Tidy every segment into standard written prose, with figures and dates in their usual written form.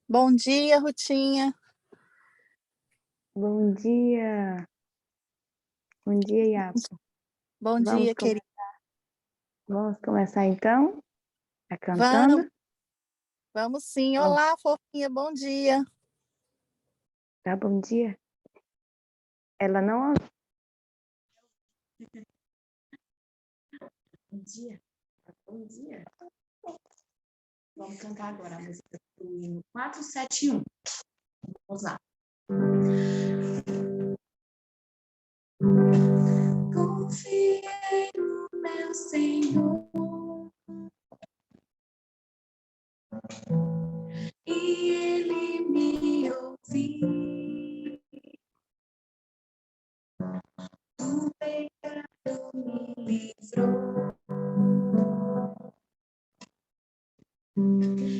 Bom dia, Rutinha. Bom dia. Bom dia, Iapo. Bom dia, querida. Vamos começar então? Tá Vamos, cantando? vamos sim. Vamos. Olá, fofinha, bom dia. Tá, bom dia. Ela não... Bom dia. Bom dia. Vamos cantar agora a música do hino 471. Vamos lá. Confiei no meu Senhor e Ele me ouviu. Do pecado me livrou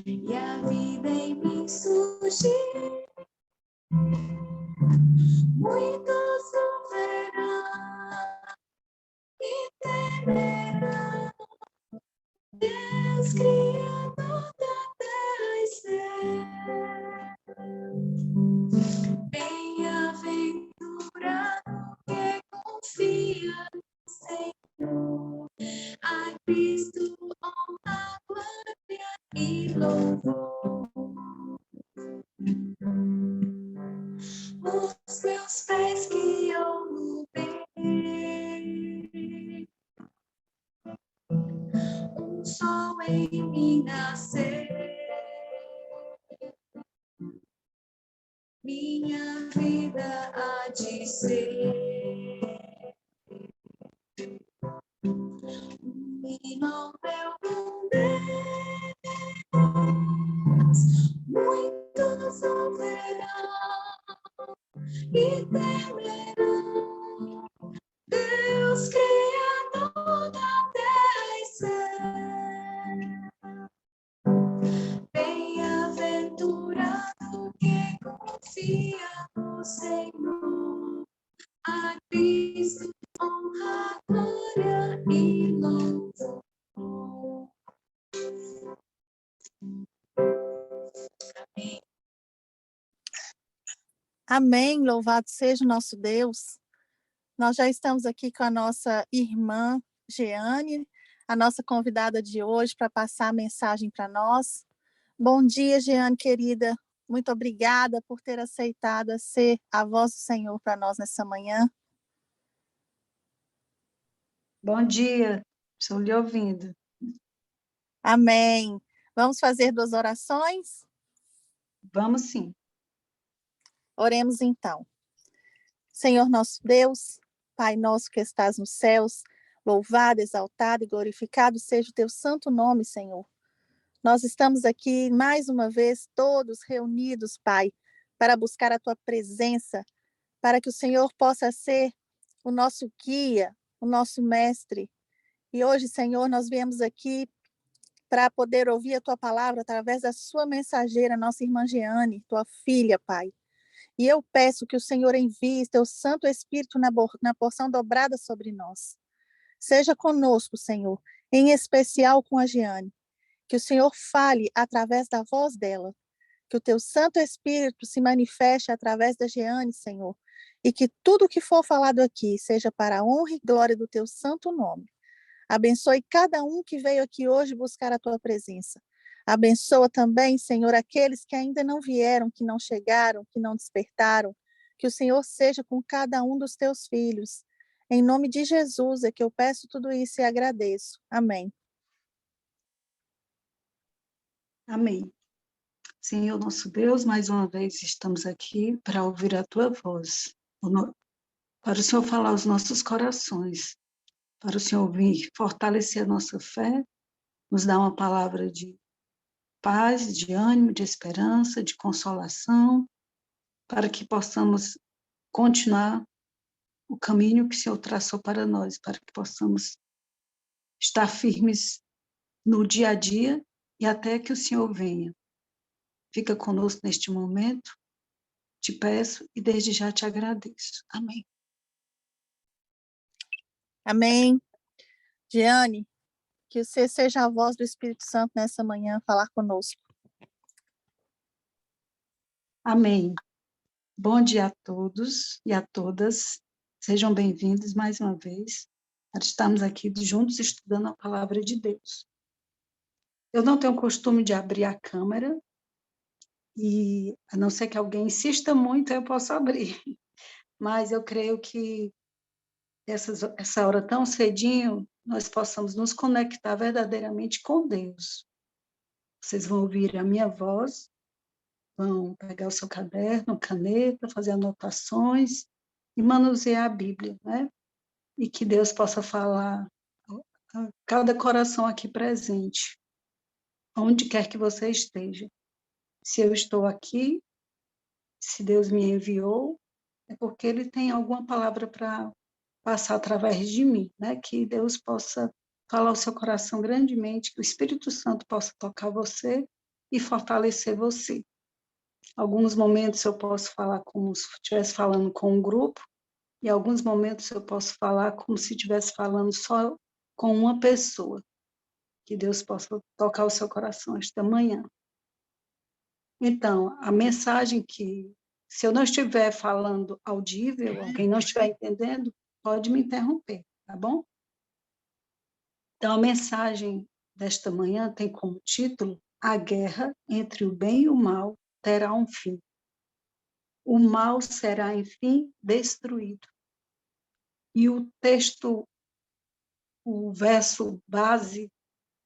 e a vida em mim surgiu. Muitos verão e temerão Deus, Criador da terra e céu. Bem-aventurado que confia no Senhor, a Cristo honra, glória e louvor. Os meus pés guiam no bem, sol em mim nascer, minha vida há de ser hino meu Deus. Muitos ouvirão e temerão Deus, Criador da terra e céu. Bem-aventurado que confia no Senhor, a Cristo honra, glória e louvor. Amém. Amém, louvado seja o nosso Deus. Nós já estamos aqui com a nossa irmã Jeane, a nossa convidada de hoje, para passar a mensagem para nós. Bom dia, Jeane, querida. Muito obrigada por ter aceitado ser a voz do Senhor para nós nessa manhã. Bom dia, estou lhe ouvindo. Amém. Vamos fazer 2 orações? Vamos sim. Oremos então. Senhor nosso Deus, Pai nosso que estás nos céus, louvado, exaltado e glorificado seja o teu santo nome, Senhor. Nós estamos aqui mais uma vez todos reunidos, Pai, para buscar a tua presença, para que o Senhor possa ser o nosso guia, o nosso mestre. E hoje, Senhor, nós viemos aqui para poder ouvir a tua palavra através da sua mensageira, nossa irmã Jeane, tua filha, Pai. E eu peço que o Senhor envie teu Santo Espírito na porção dobrada sobre nós. Seja conosco, Senhor, em especial com a Jeane. Que o Senhor fale através da voz dela. Que o teu Santo Espírito se manifeste através da Jeane, Senhor. E que tudo que for falado aqui seja para a honra e glória do teu santo nome. Abençoe cada um que veio aqui hoje buscar a tua presença. Abençoa também, Senhor, aqueles que ainda não vieram, que não chegaram, que não despertaram. Que o Senhor seja com cada um dos teus filhos. Em nome de Jesus é que eu peço tudo isso e agradeço. Amém. Amém. Senhor nosso Deus, mais uma vez estamos aqui para ouvir a tua voz, para o Senhor falar aos nossos corações, para o Senhor vir fortalecer a nossa fé, nos dar uma palavra de paz, de ânimo, de esperança, de consolação, para que possamos continuar o caminho que o Senhor traçou para nós, para que possamos estar firmes no dia a dia e até que o Senhor venha. Fica conosco neste momento, te peço e desde já te agradeço. Amém. Amém. Jeane, que você seja a voz do Espírito Santo nessa manhã, falar conosco. Amém. Bom dia a todos e a todas. Sejam bem-vindos mais uma vez. Estamos aqui juntos estudando a palavra de Deus. Eu não tenho o costume de abrir a câmera e, a não ser que alguém insista muito, eu posso abrir. Mas eu creio que essa hora tão cedinho, nós possamos nos conectar verdadeiramente com Deus. Vocês vão ouvir a minha voz, vão pegar o seu caderno, caneta, fazer anotações e manusear a Bíblia, né? E que Deus possa falar a cada coração aqui presente, onde quer que você esteja. Se eu estou aqui, se Deus me enviou, é porque Ele tem alguma palavra para passar através de mim, né? Que Deus possa falar ao seu coração grandemente, que o Espírito Santo possa tocar você e fortalecer você. Alguns momentos eu posso falar como se estivesse falando com um grupo, e alguns momentos eu posso falar como se estivesse falando só com uma pessoa. Que Deus possa tocar o seu coração esta manhã. Então, a mensagem que, se eu não estiver falando audível, alguém não estiver entendendo, pode me interromper, tá bom? Então, a mensagem desta manhã tem como título: A guerra entre o bem e o mal terá um fim. O mal será, enfim, destruído. E o texto, o verso base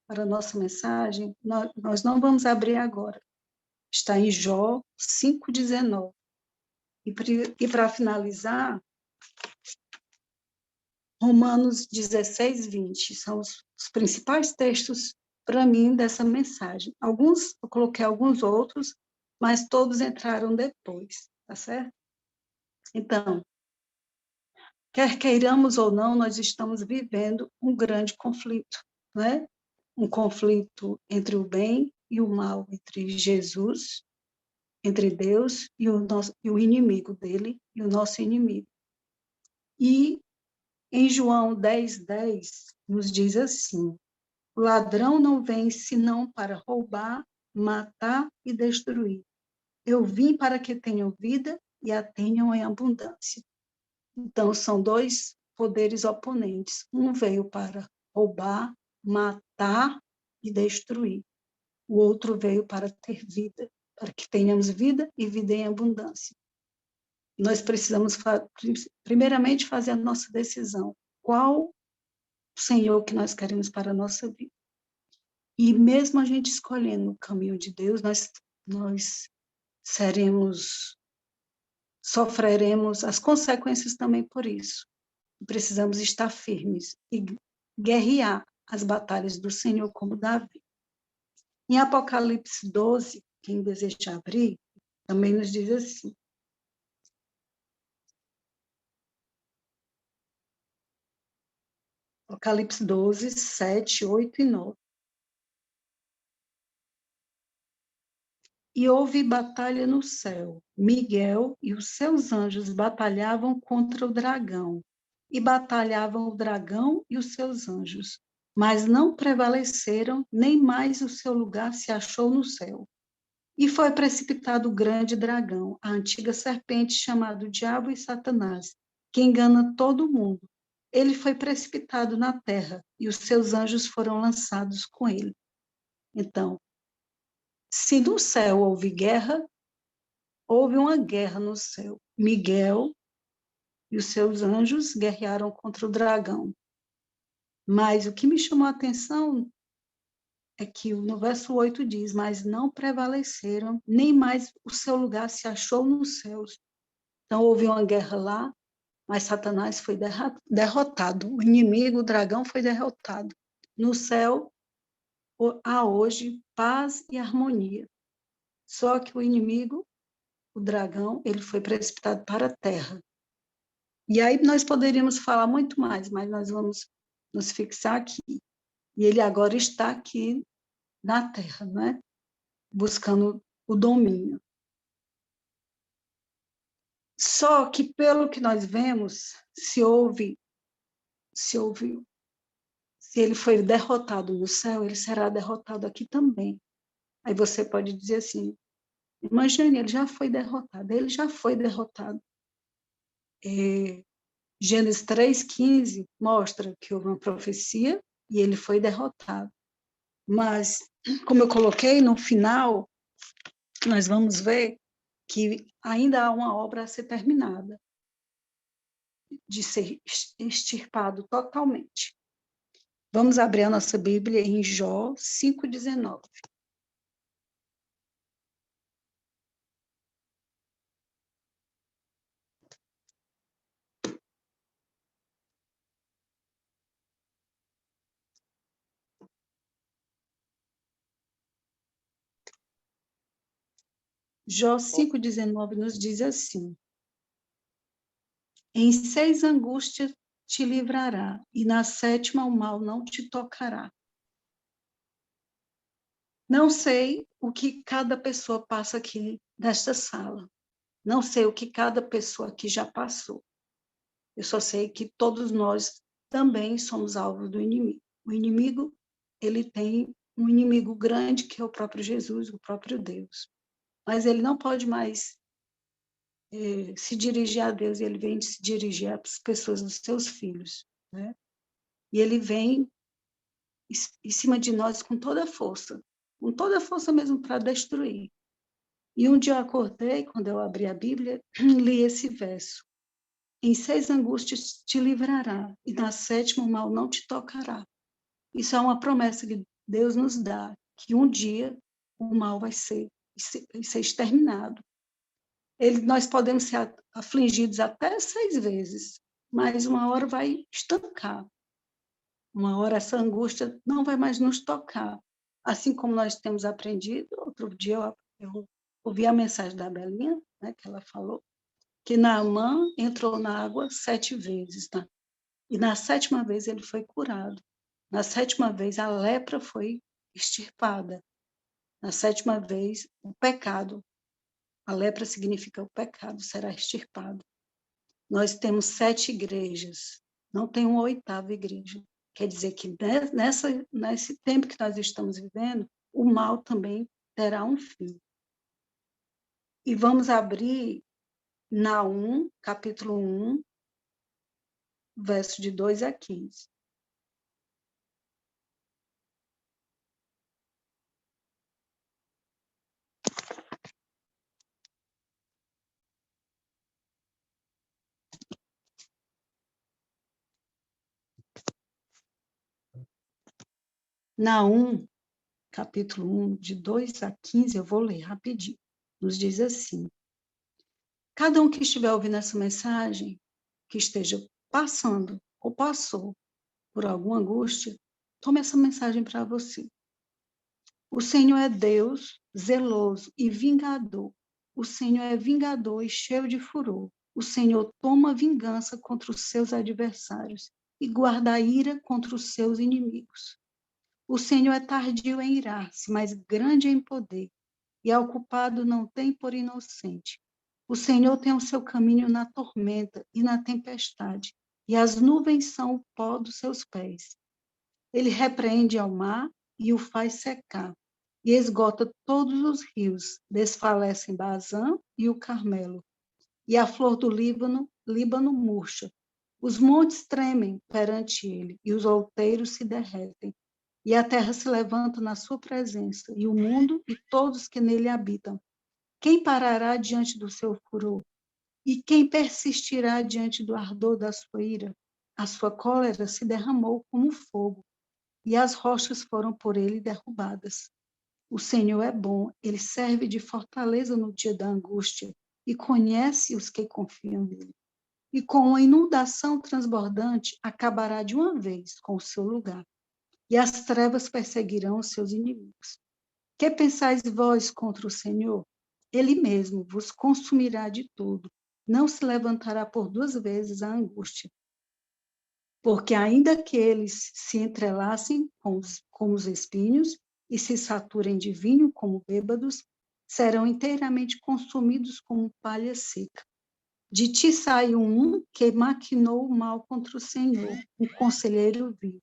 para a nossa mensagem, nós não vamos abrir agora. Está em Jó 5,19. E para finalizar, Romanos 16:20. São os principais textos para mim dessa mensagem. Eu coloquei alguns outros, mas todos entraram depois, tá certo? Então, quer queiramos ou não, nós estamos vivendo um grande conflito, né? Um conflito entre o bem e o mal, entre Jesus, entre Deus e o inimigo dele, e o nosso inimigo. E em João 10:10, nos diz assim: o ladrão não vem senão para roubar, matar e destruir. Eu vim para que tenham vida e a tenham em abundância. Então, são dois poderes oponentes. Um veio para roubar, matar e destruir. O outro veio para ter vida, para que tenhamos vida e vida em abundância. Nós precisamos, primeiramente, fazer a nossa decisão. Qual o Senhor que nós queremos para a nossa vida? E mesmo a gente escolhendo o caminho de Deus, nós sofreremos as consequências também por isso. Precisamos estar firmes e guerrear as batalhas do Senhor como Davi. Em Apocalipse 12, quem deseja abrir, também nos diz assim: Apocalipse 12, 7, 8 e 9. E houve batalha no céu. Miguel e os seus anjos batalhavam contra o dragão. E batalhavam o dragão e os seus anjos. Mas não prevaleceram, nem mais o seu lugar se achou no céu. E foi precipitado o grande dragão, a antiga serpente, chamado Diabo e Satanás, que engana todo mundo. Ele foi precipitado na terra, e os seus anjos foram lançados com ele. Então, se no céu houve guerra, houve uma guerra no céu. Miguel e os seus anjos guerrearam contra o dragão. Mas o que me chamou a atenção é que no verso 8 diz: mas não prevaleceram, nem mais o seu lugar se achou nos céus. Então houve uma guerra lá, mas Satanás foi derrotado. O inimigo, o dragão, foi derrotado. No céu há hoje paz e harmonia. Só que o inimigo, o dragão, ele foi precipitado para a terra. E aí nós poderíamos falar muito mais, mas nós vamos nos fixar aqui. E ele agora está aqui na terra, né? Buscando o domínio. Só que pelo que nós vemos, se ele foi derrotado no céu, ele será derrotado aqui também. Aí você pode dizer assim: Irmã Jane, ele já foi derrotado. Gênesis 3,15 mostra que houve uma profecia e ele foi derrotado. Mas, como eu coloquei no final, nós vamos ver que ainda há uma obra a ser terminada, de ser extirpado totalmente. Vamos abrir a nossa Bíblia em Jó 5,19. Jó 5,19 nos diz assim: em 6 angústias te livrará, e na 7ª o mal não te tocará. Não sei o que cada pessoa passa aqui nesta sala. Não sei o que cada pessoa aqui já passou. Eu só sei que todos nós também somos alvos do inimigo. O inimigo, ele tem um inimigo grande, que é o próprio Jesus, o próprio Deus. Mas ele não pode mais se dirigir a Deus, e ele vem se dirigir às pessoas, dos seus filhos, né? E ele vem em cima de nós com toda a força mesmo para destruir. E um dia eu acordei, quando eu abri a Bíblia, li esse verso: em 6 angústias te livrará, e na 7ª o mal não te tocará. Isso é uma promessa que Deus nos dá, que um dia o mal vai ser exterminado. Nós podemos ser afligidos até 6 vezes, mas uma hora vai estancar. Uma hora essa angústia não vai mais nos tocar. Assim como nós temos aprendido, outro dia eu ouvi a mensagem da Belinha, né, que ela falou, que Naamã entrou na água 7 vezes, tá? E na 7ª vez ele foi curado. Na 7ª vez a lepra foi extirpada. Na 7ª vez o pecado, a lepra significa o pecado, será extirpado. Nós temos 7 igrejas, não tem uma 8ª igreja. Quer dizer que nesse tempo que nós estamos vivendo, o mal também terá um fim. E vamos abrir Naum, capítulo 1, verso de 2 a 15. Naum, capítulo 1, de 2 a 15, eu vou ler rapidinho. Nos diz assim: cada um que estiver ouvindo essa mensagem, que esteja passando ou passou por alguma angústia, tome essa mensagem para você. O Senhor é Deus zeloso e vingador. O Senhor é vingador e cheio de furor. O Senhor toma vingança contra os seus adversários e guarda a ira contra os seus inimigos. O Senhor é tardio em irar-se, mas grande em poder, e ao culpado não tem por inocente. O Senhor tem o seu caminho na tormenta e na tempestade, e as nuvens são o pó dos seus pés. Ele repreende ao mar e o faz secar, e esgota todos os rios, desfalecem Bazã e o Carmelo, e a flor do Líbano murcha. Os montes tremem perante ele, e os outeiros se derretem, e a terra se levanta na sua presença, e o mundo e todos que nele habitam. Quem parará diante do seu furor? E quem persistirá diante do ardor da sua ira? A sua cólera se derramou como fogo, e as rochas foram por ele derrubadas. O Senhor é bom, ele serve de fortaleza no dia da angústia, e conhece os que confiam nele. E com a inundação transbordante, acabará de uma vez com o seu lugar, e as trevas perseguirão os seus inimigos. Que pensais vós contra o Senhor? Ele mesmo vos consumirá de tudo, não se levantará por 2 vezes a angústia. Porque ainda que eles se entrelacem como os espinhos e se saturem de vinho como bêbados, serão inteiramente consumidos como palha seca. De ti sai um que maquinou o mal contra o Senhor, um conselheiro vil.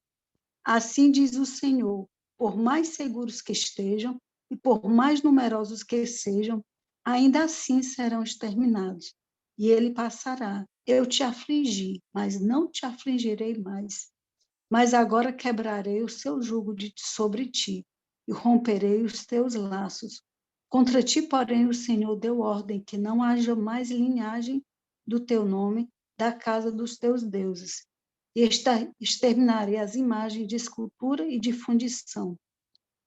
Assim diz o Senhor: por mais seguros que estejam e por mais numerosos que sejam, ainda assim serão exterminados. E ele passará. Eu te afligi, mas não te afligirei mais. Mas agora quebrarei o seu jugo sobre ti e romperei os teus laços. Contra ti, porém, o Senhor deu ordem que não haja mais linhagem do teu nome da casa dos teus deuses. E exterminarei as imagens de escultura e de fundição.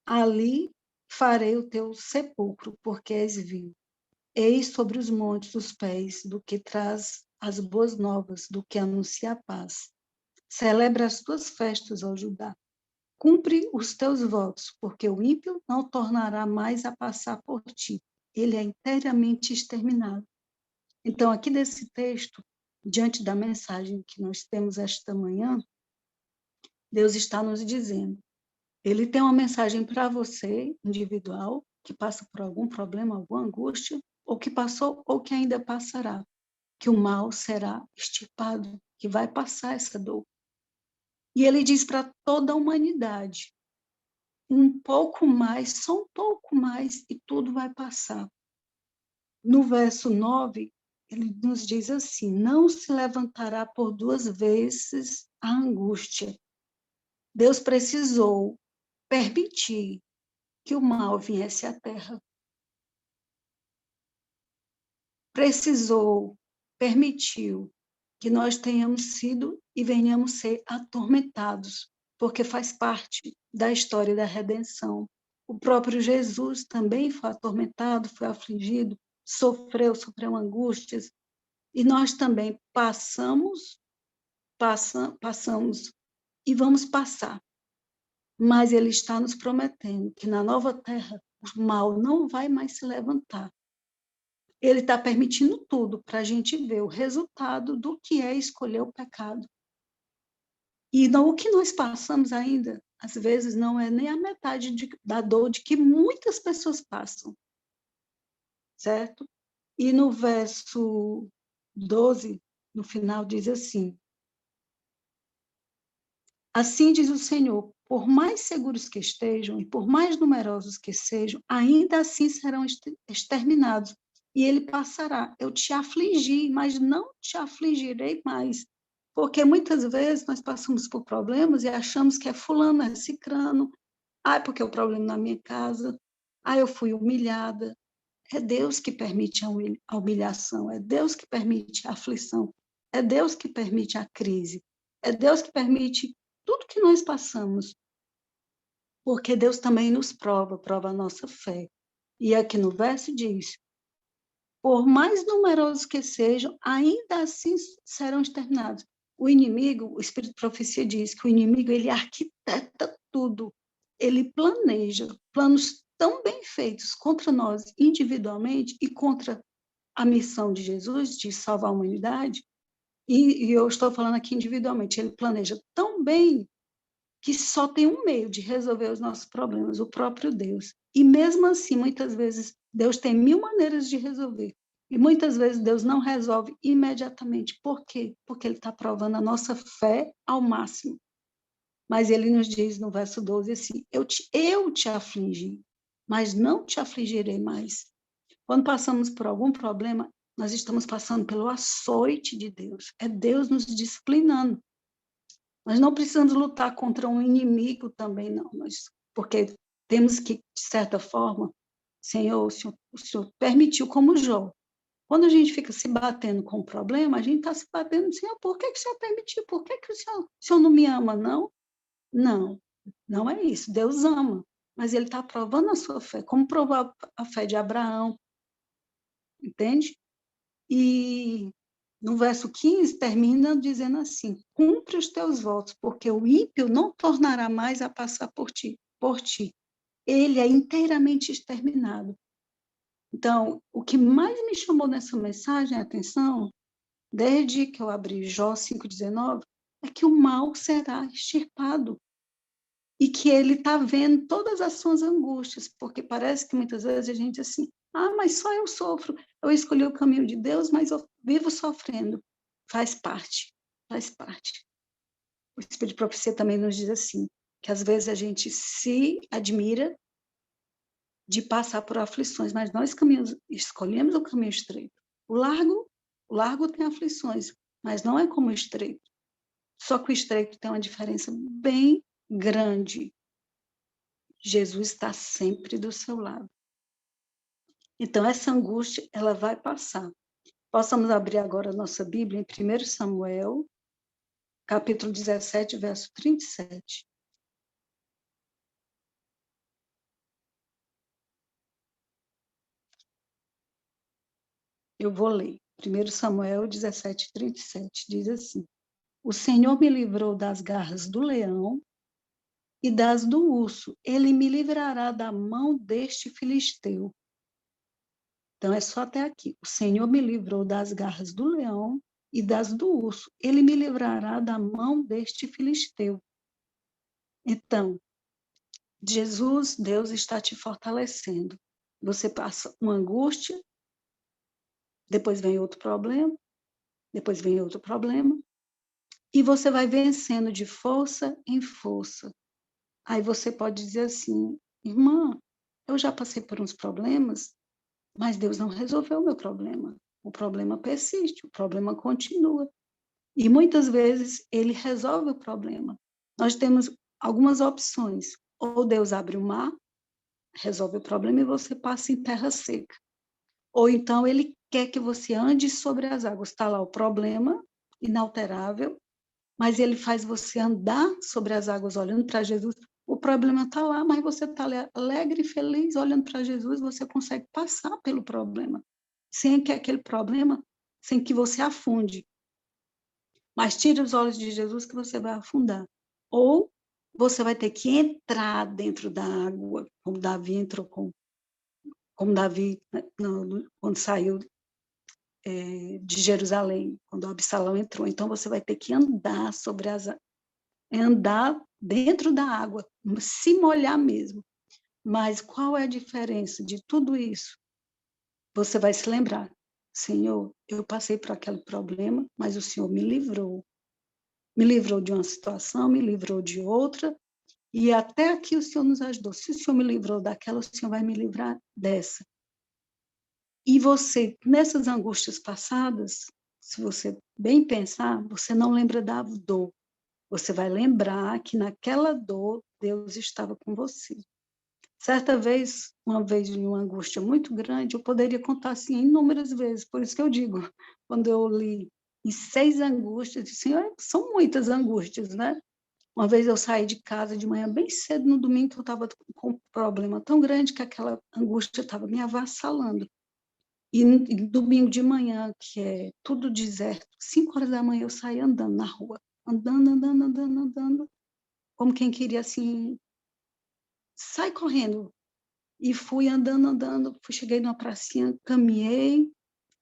Ali farei o teu sepulcro, porque és vil. Eis sobre os montes os pés do que traz as boas novas, do que anuncia a paz. Celebra as tuas festas, ó Judá. Cumpre os teus votos, porque o ímpio não tornará mais a passar por ti. Ele é inteiramente exterminado. Então, aqui nesse texto, diante da mensagem que nós temos esta manhã, Deus está nos dizendo, ele tem uma mensagem para você, individual, que passa por algum problema, alguma angústia, ou que passou, ou que ainda passará, que o mal será extirpado, que vai passar essa dor. E ele diz para toda a humanidade, um pouco mais, só um pouco mais, e tudo vai passar. No verso 9, ele nos diz assim, não se levantará por 2 vezes a angústia. Deus precisou permitir que o mal viesse à terra. Permitiu que nós tenhamos sido e venhamos ser atormentados, porque faz parte da história da redenção. O próprio Jesus também foi atormentado, foi afligido, sofreu angústias, e nós também passamos e vamos passar. Mas ele está nos prometendo que na nova terra o mal não vai mais se levantar. Ele está permitindo tudo para a gente ver o resultado do que é escolher o pecado. E o que nós passamos ainda, às vezes, não é nem a metade da dor de que muitas pessoas passam. Certo? E no verso 12, no final, diz assim, assim diz o Senhor, por mais seguros que estejam e por mais numerosos que sejam, ainda assim serão exterminados. E ele passará. Eu te afligi, mas não te afligirei mais. Porque muitas vezes nós passamos por problemas e achamos que é fulano, é cicrano. Porque é o problema na minha casa. Eu fui humilhada. É Deus que permite a humilhação. É Deus que permite a aflição. É Deus que permite a crise. É Deus que permite tudo que nós passamos. Porque Deus também nos prova a nossa fé. E aqui no verso diz, por mais numerosos que sejam, ainda assim serão exterminados. O inimigo, o Espírito de Profecia diz que o inimigo, ele arquiteta tudo. Ele planeja planos tão bem feitos contra nós individualmente e contra a missão de Jesus de salvar a humanidade. E eu estou falando aqui individualmente. Ele planeja tão bem que só tem um meio de resolver os nossos problemas, o próprio Deus. E mesmo assim, muitas vezes, Deus tem 1000 maneiras de resolver. E muitas vezes Deus não resolve imediatamente. Por quê? Porque Ele está provando a nossa fé ao máximo. Mas Ele nos diz no verso 12 assim, eu te afligi, mas não te afligirei mais. Quando passamos por algum problema, nós estamos passando pelo açoite de Deus. É Deus nos disciplinando. Nós não precisamos lutar contra um inimigo também, não. Porque temos que, de certa forma, Senhor, o Senhor permitiu como Jó. Quando a gente fica se batendo com o problema, a gente está se batendo, Senhor, por que o Senhor permitiu? Por que o Senhor não me ama, não? Não, não é isso. Deus ama, mas Ele está provando a sua fé, como provou a fé de Abraão, entende? E no verso 15, termina dizendo assim, cumpre os teus votos, porque o ímpio não tornará mais a passar por ti. Ele é inteiramente exterminado. Então, o que mais me chamou nessa mensagem a atenção, desde que eu abri Jó 5,19, é que o mal será extirpado. E que ele está vendo todas as suas angústias, porque parece que muitas vezes a gente assim, mas só eu sofro, eu escolhi o caminho de Deus, mas eu vivo sofrendo. Faz parte. O Espírito de Profecia também nos diz assim, que às vezes a gente se admira, de passar por aflições, mas nós escolhemos o caminho estreito. O largo tem aflições, mas não é como o estreito. Só que o estreito tem uma diferença bem grande. Jesus está sempre do seu lado. Então, essa angústia, ela vai passar. Possamos abrir agora a nossa Bíblia em 1 Samuel, capítulo 17, verso 37. Eu vou ler. 1 Samuel 17, 37. Diz assim: O Senhor me livrou das garras do leão e das do urso. Ele me livrará da mão deste filisteu. Então, é só até aqui. O Senhor me livrou das garras do leão e das do urso. Ele me livrará da mão deste filisteu. Então, Jesus, Deus está te fortalecendo. Você passa uma angústia, depois vem outro problema, depois vem outro problema, e você vai vencendo de força em força. Aí você pode dizer assim: irmã, eu já passei por uns problemas, mas Deus não resolveu o meu problema. O problema persiste, o problema continua. E muitas vezes ele resolve o problema. Nós temos algumas opções. Ou Deus abre o mar, resolve o problema e você passa em terra seca. Ou então ele quer que você ande sobre as águas. Está lá o problema, inalterável, mas ele faz você andar sobre as águas olhando para Jesus. O problema está lá, mas você está alegre e feliz olhando para Jesus, você consegue passar pelo problema, sem que aquele problema, sem que você afunde. Mas tire os olhos de Jesus que você vai afundar. Ou você vai ter que entrar dentro da água, como Davi entrou como Davi, quando saiu de Jerusalém, quando Absalão entrou. Então você vai ter que andar andar dentro da água, se molhar mesmo. Mas qual é a diferença de tudo isso? Você vai se lembrar: Senhor, eu passei por aquele problema, mas o Senhor me livrou. Me livrou de uma situação, me livrou de outra, e até aqui o Senhor nos ajudou. Se o Senhor me livrou daquela, o Senhor vai me livrar dessa. E você, nessas angústias passadas, se você bem pensar, você não lembra da dor. Você vai lembrar que naquela dor, Deus estava com você. Certa vez, uma vez em uma angústia muito grande, eu poderia contar assim inúmeras vezes. Por isso que eu digo, quando eu li em 6 angústias, assim, são muitas angústias, né? Uma vez eu saí de casa de manhã bem cedo no domingo, eu estava com um problema tão grande que aquela angústia estava me avassalando. E domingo de manhã, que é tudo deserto, 5 horas da manhã eu saí andando na rua, andando, como quem queria assim, sai correndo. E fui andando, cheguei numa pracinha, caminhei.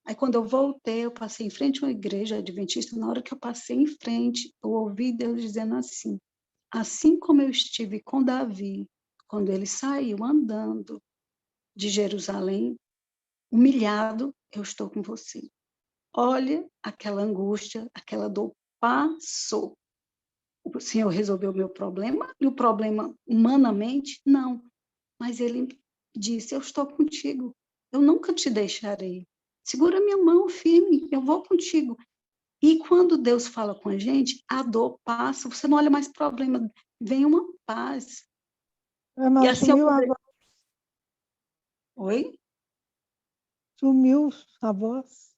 Aí quando eu voltei, eu passei em frente a uma igreja adventista. Na hora que eu passei em frente, eu ouvi Deus dizendo assim como eu estive com Davi, quando ele saiu andando de Jerusalém, humilhado, eu estou com você. Olha, aquela angústia, aquela dor passou. O Senhor resolveu o meu problema, e o problema humanamente, não. Mas ele disse: eu estou contigo, eu nunca te deixarei. Segura minha mão firme, eu vou contigo. E quando Deus fala com a gente, a dor passa, você não olha mais problema, vem uma paz. Mas E assim sumiu a voz. Oi? Sumiu a voz.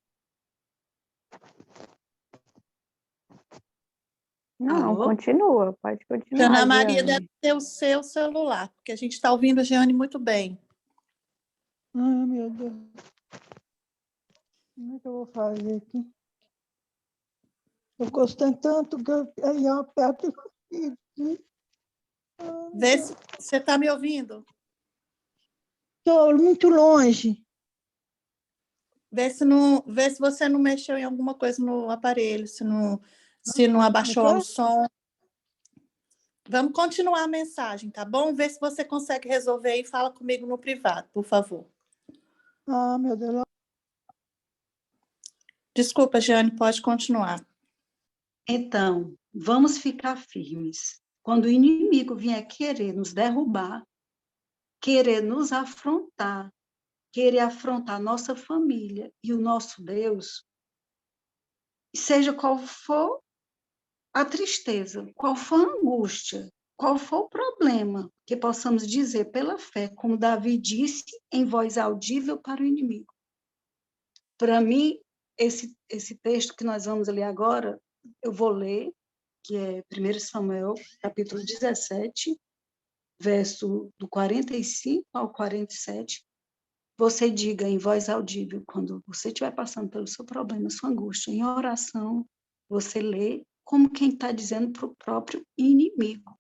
Não, Alô? continua, pode continuar. Ana Maria Jeane. deve ter o seu celular, porque a gente está ouvindo a Jeane muito bem. Ai, meu Deus. Como é que eu vou fazer aqui? Eu gostei tanto que eu aperto. Vê se você está me ouvindo. Estou muito longe. Vê se você não mexeu em alguma coisa no aparelho, se não abaixou o som. Vamos continuar a mensagem, tá bom? Vê se você consegue resolver e fala comigo no privado, por favor. Ah, meu Deus. Desculpa, Jeane, pode continuar. Então, vamos ficar firmes. Quando o inimigo vier querer nos derrubar, querer nos afrontar, querer afrontar a nossa família e o nosso Deus, seja qual for a tristeza, qual for a angústia, qual for o problema, que possamos dizer pela fé, como Davi disse em voz audível para o inimigo. Para mim, esse texto que nós vamos ler agora, eu vou ler, que é 1 Samuel, capítulo 17, verso do 45 ao 47. Você diga em voz audível, quando você estiver passando pelo seu problema, sua angústia, em oração, você lê como quem está dizendo para o próprio inimigo.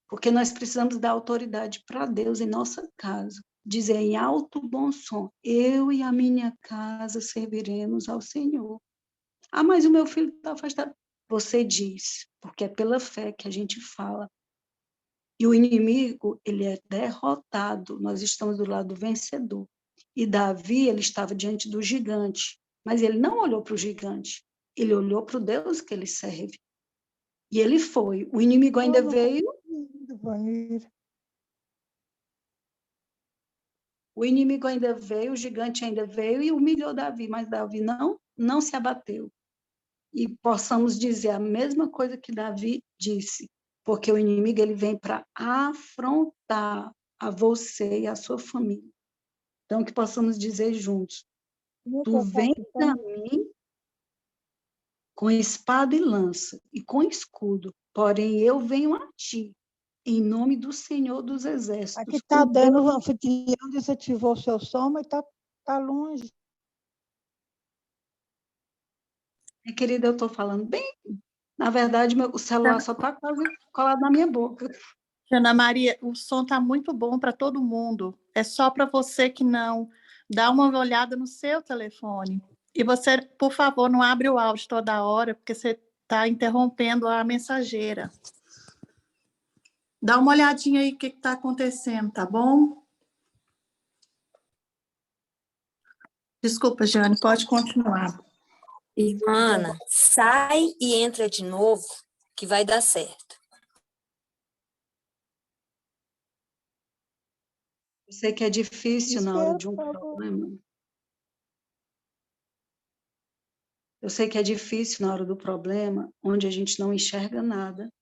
Porque nós precisamos dar autoridade para Deus em nossa casa. Dizer em alto bom som, eu e a minha casa serviremos ao Senhor. Ah, mas o meu filho está afastado. Você diz, porque é pela fé que a gente fala. E o inimigo, ele é derrotado. Nós estamos do lado do vencedor. E Davi, ele estava diante do gigante. Mas ele não olhou para o gigante. Ele olhou para o Deus que ele serve. E ele foi. O inimigo ainda veio. O inimigo ainda veio, o gigante ainda veio e humilhou Davi, mas Davi não se abateu. E possamos dizer a mesma coisa que Davi disse, porque o inimigo ele vem para afrontar a você e a sua família. Então, que possamos dizer juntos, tu vens a mim com espada e lança e com escudo, porém eu venho a ti, em nome do Senhor dos Exércitos. Aqui está dando, o anfitrião desativou o seu som, mas está longe. Querida, eu estou falando bem. Na verdade, o celular só está quase colado na minha boca. Ana Maria, o som está muito bom para todo mundo. É só para você que não. Dá uma olhada no seu telefone. E você, por favor, não abre o áudio toda hora, porque você está interrompendo a mensageira. Dá uma olhadinha aí o que está acontecendo, tá bom? Desculpa, Jane, pode continuar. Irmã Ana, sai e entra de novo, que vai dar certo. Eu sei que é difícil na hora de um problema. Eu sei que é difícil na hora do problema, onde a gente não enxerga nada,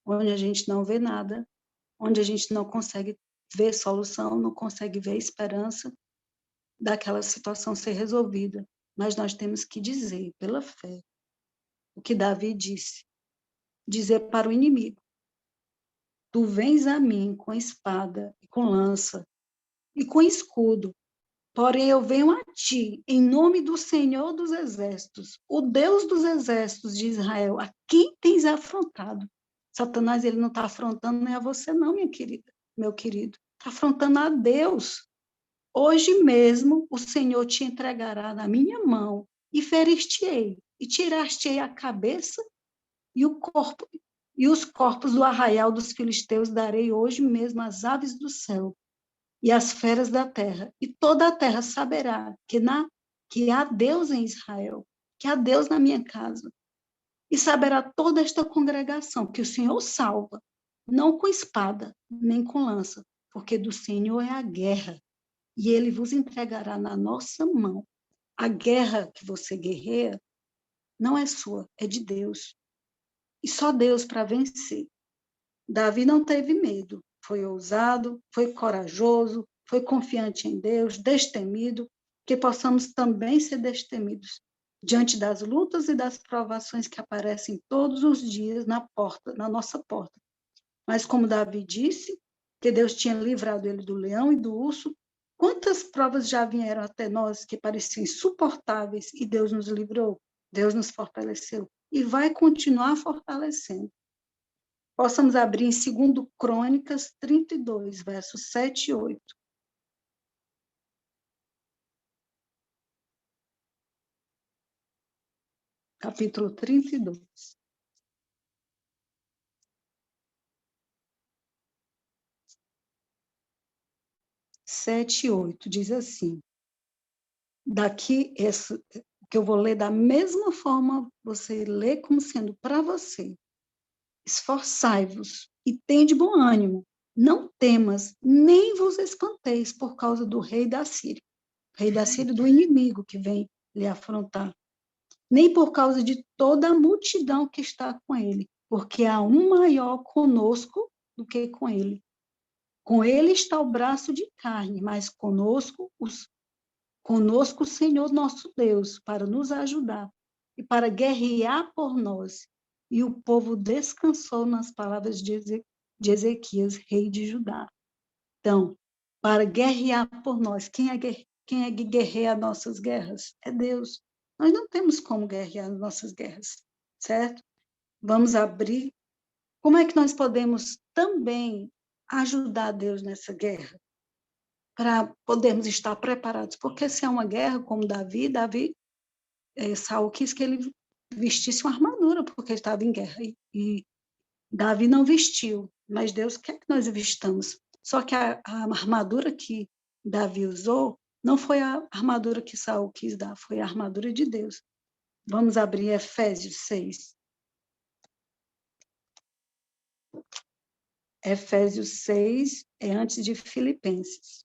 onde a gente não vê nada, onde a gente não consegue ver solução, não consegue ver esperança daquela situação ser resolvida. Mas nós temos que dizer, pela fé, o que Davi disse. Dizer para o inimigo, tu vens a mim com espada e com lança e com escudo, porém eu venho a ti em nome do Senhor dos Exércitos, o Deus dos Exércitos de Israel, a quem tens afrontado. Satanás, ele não está afrontando nem a você não, minha querida, meu querido, está afrontando a Deus. Hoje mesmo o Senhor te entregará na minha mão e ferir-te-ei, e tirar-te-ei a cabeça e o corpo, e os corpos do arraial dos filisteus darei hoje mesmo às aves do céu e às feras da terra, e toda a terra saberá que há Deus em Israel, que há Deus na minha casa, e saberá toda esta congregação que o Senhor salva, não com espada, nem com lança, porque do Senhor é a guerra, e ele vos entregará na nossa mão. A guerra que você guerreia não é sua, é de Deus. E só Deus para vencer. Davi não teve medo, foi ousado, foi corajoso, foi confiante em Deus, destemido, que possamos também ser destemidos diante das lutas e das provações que aparecem todos os dias na nossa porta. Mas como Davi disse, que Deus tinha livrado ele do leão e do urso, quantas provas já vieram até nós que pareciam insuportáveis e Deus nos livrou, Deus nos fortaleceu e vai continuar fortalecendo. Possamos abrir em 2 Crônicas 32, versos 7 e 8. Capítulo 32. 7 e 8 diz assim, daqui, que eu vou ler da mesma forma, você lê como sendo para você. Esforçai-vos e tende bom ânimo, não temas, nem vos espanteis por causa do rei da Síria. Rei da Síria, do inimigo que vem lhe afrontar. Nem por causa de toda a multidão que está com ele, porque há um maior conosco do que com ele. Com ele está o braço de carne, mas conosco o Senhor nosso Deus, para nos ajudar e para guerrear por nós. E o povo descansou nas palavras de Ezequias, rei de Judá. Então, para guerrear por nós, quem é que guerreia nossas guerras? É Deus. Nós não temos como guerrear nossas guerras, certo? Vamos abrir. Como é que nós podemos também ajudar Deus nessa guerra? Para podermos estar preparados. Porque se é uma guerra como Davi, Saul quis que ele vestisse uma armadura, porque ele estava em guerra. E Davi não vestiu, mas Deus quer que nós vistamos. Só que a armadura que Davi usou não foi a armadura que Saul quis dar, foi a armadura de Deus. Vamos abrir Efésios 6. Efésios 6 é antes de Filipenses.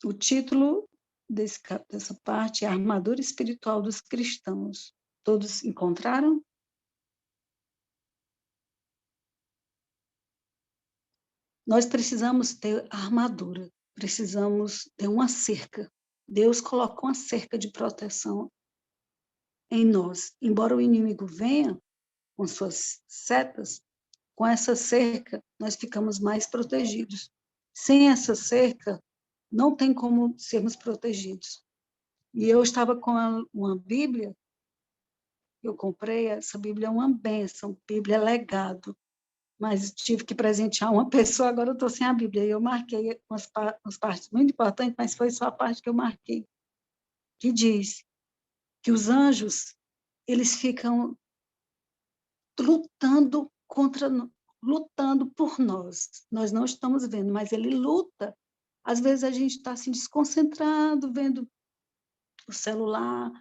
O título dessa parte é a armadura espiritual dos cristãos. Todos encontraram? Nós precisamos ter armadura, precisamos ter uma cerca. Deus colocou uma cerca de proteção em nós. Embora o inimigo venha com suas setas, com essa cerca nós ficamos mais protegidos. Sem essa cerca, não tem como sermos protegidos. E eu estava com uma Bíblia, eu comprei, essa Bíblia é uma bênção, Bíblia é legado, mas tive que presentear uma pessoa, agora eu estou sem a Bíblia, e eu marquei umas partes muito importantes, mas foi só a parte que eu marquei, que diz que os anjos, eles ficam lutando por nós. Nós não estamos vendo, mas ele luta. Às vezes a gente está assim, desconcentrado, vendo o celular,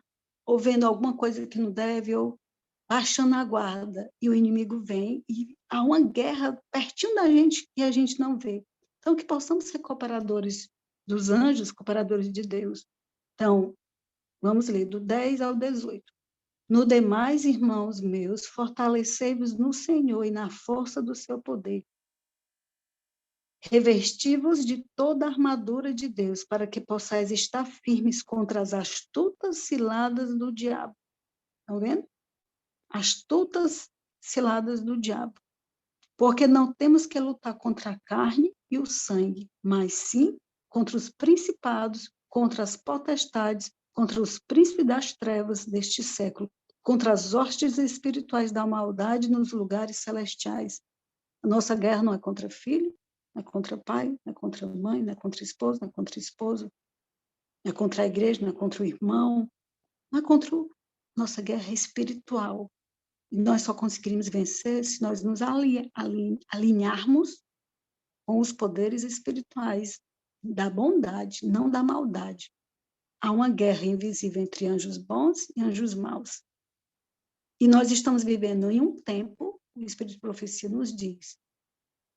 ou vendo alguma coisa que não deve, ou baixando a guarda, e o inimigo vem, e há uma guerra pertinho da gente e a gente não vê. Então, que possamos ser cooperadores dos anjos, cooperadores de Deus. Então, vamos ler do 10 ao 18. No demais, irmãos meus, fortalecei-vos no Senhor e na força do seu poder. Revesti-vos de toda a armadura de Deus, para que possais estar firmes contra as astutas ciladas do diabo. Estão vendo? Astutas ciladas do diabo. Porque não temos que lutar contra a carne e o sangue, mas sim contra os principados, contra as potestades, contra os príncipes das trevas deste século, contra as hostes espirituais da maldade nos lugares celestiais. A nossa guerra não é contra filho, não é contra pai, não é contra mãe, não é contra esposo, não é contra esposa, não é contra a igreja, não é contra o irmão, não é contra nossa guerra espiritual. E nós só conseguiremos vencer se nós nos alinharmos com os poderes espirituais da bondade, não da maldade. Há uma guerra invisível entre anjos bons e anjos maus. E nós estamos vivendo em um tempo, o Espírito de Profecia nos diz,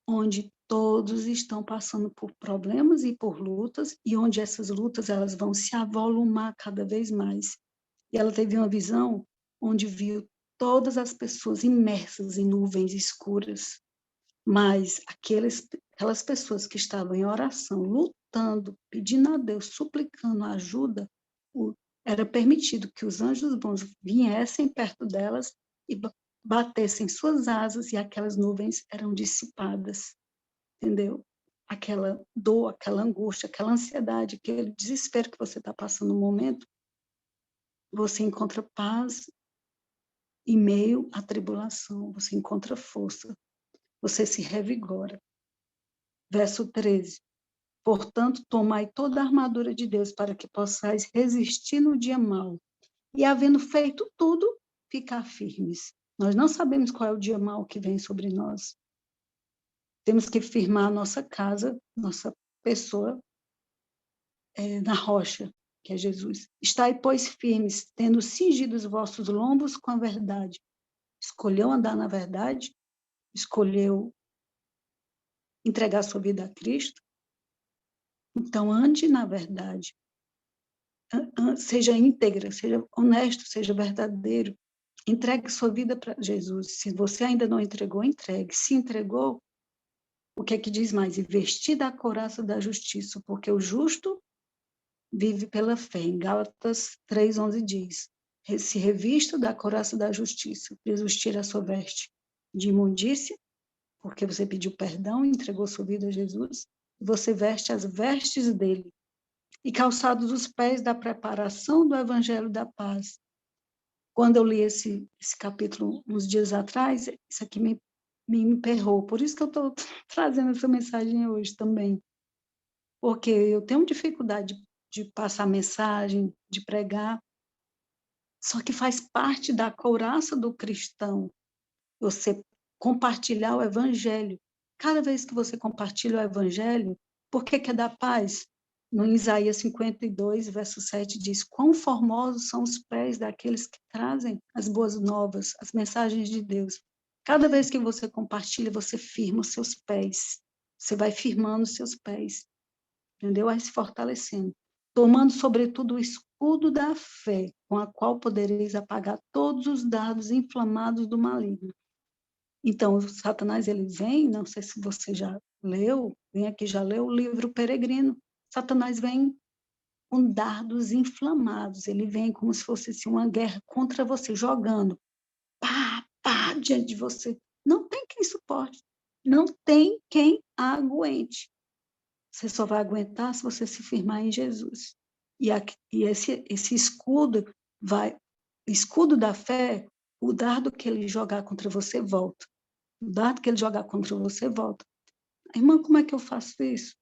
onde todos estão passando por problemas e por lutas, e onde essas lutas elas vão se avolumar cada vez mais. E ela teve uma visão onde viu todas as pessoas imersas em nuvens escuras, mas aquelas pessoas que estavam em oração, lutando, pedindo a Deus, suplicando ajuda, era permitido que os anjos bons viessem perto delas e batessem suas asas, e aquelas nuvens eram dissipadas, entendeu? Aquela dor, aquela angústia, aquela ansiedade, aquele desespero que você está passando no momento, você encontra paz em meio à tribulação, você encontra força, você se revigora. Verso 13. Portanto, tomai toda a armadura de Deus para que possais resistir no dia mau, e havendo feito tudo, ficar firmes. Nós não sabemos qual é o dia mau que vem sobre nós. Temos que firmar a nossa casa, nossa pessoa, na rocha, que é Jesus. Estai, pois, firmes, tendo cingido os vossos lombos com a verdade, escolheu andar na verdade, escolheu entregar sua vida a Cristo, então ande na verdade, seja íntegra, seja honesto, seja verdadeiro, entregue sua vida para Jesus. Se você ainda não entregou, entregue. Se entregou, o que é que diz mais? E vestir da couraça da justiça, porque o justo vive pela fé. Em Gálatas 3:11 diz, se revista da couraça da justiça. Jesus tira a sua veste de imundícia, porque você pediu perdão, entregou sua vida a Jesus, você veste as vestes dele, e calçados os pés da preparação do evangelho da paz. Quando eu li esse capítulo uns dias atrás, isso aqui me emperrou, por isso que eu estou trazendo essa mensagem hoje também, porque eu tenho dificuldade de passar mensagem, de pregar, só que faz parte da couraça do cristão, você compartilhar o evangelho. Cada vez que você compartilha o evangelho, por que é da paz? No Isaías 52, verso 7, diz, quão formosos são os pés daqueles que trazem as boas novas, as mensagens de Deus. Cada vez que você compartilha, você firma os seus pés. Você vai firmando os seus pés, entendeu? Vai se fortalecendo. Tomando, sobretudo, o escudo da fé, com a qual podereis apagar todos os dardos inflamados do maligno. Então, o Satanás, ele vem, não sei se você já leu, vem aqui, já leu o livro Peregrino. Satanás vem com dardos inflamados, ele vem como se fosse assim, uma guerra contra você, jogando, pá, pá, diante de você. Não tem quem suporte, não tem quem aguente. Você só vai aguentar se você se firmar em Jesus. E esse escudo da fé, o dardo que ele jogar contra você volta. O dardo que ele jogar contra você volta. Irmã, como é que eu faço isso?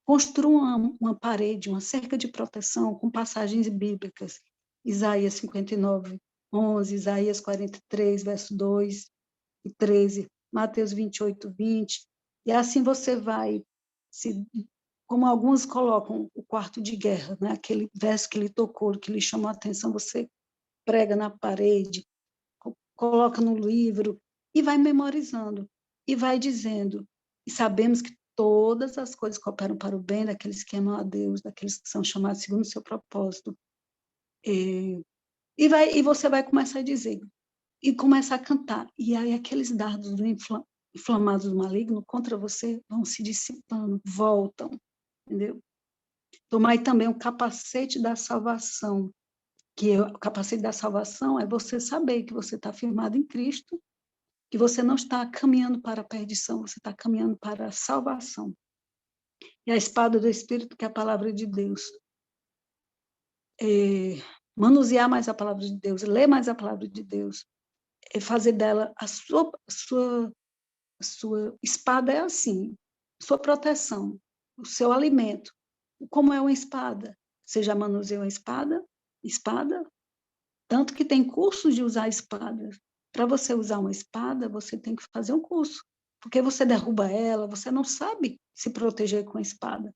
Construa uma parede, uma cerca de proteção com passagens bíblicas. Isaías 59:11, Isaías 43, verso 2 e 13, Mateus 28:20. E assim você vai, como alguns colocam o quarto de guerra, né? Aquele verso que lhe tocou, que lhe chamou a atenção, você prega na parede, coloca no livro e vai memorizando e vai dizendo. E sabemos que todas as coisas cooperam para o bem daqueles que amam a Deus, daqueles que são chamados segundo o seu propósito. E você vai começar a dizer, e começar a cantar. E aí aqueles dardos inflamados do maligno contra você vão se dissipando, voltam, entendeu? Tomai também o capacete da salvação, o capacete da salvação é você saber que você está firmado em Cristo, que você não está caminhando para a perdição, você está caminhando para a salvação. E a espada do Espírito, que é a palavra de Deus. Manusear mais a palavra de Deus, ler mais a palavra de Deus, fazer dela a sua espada é assim, sua proteção, o seu alimento. Como é uma espada? Você já manuseou a espada? Tanto que tem cursos de usar espada. Para você usar uma espada, você tem que fazer um curso, porque você derruba ela, você não sabe se proteger com a espada.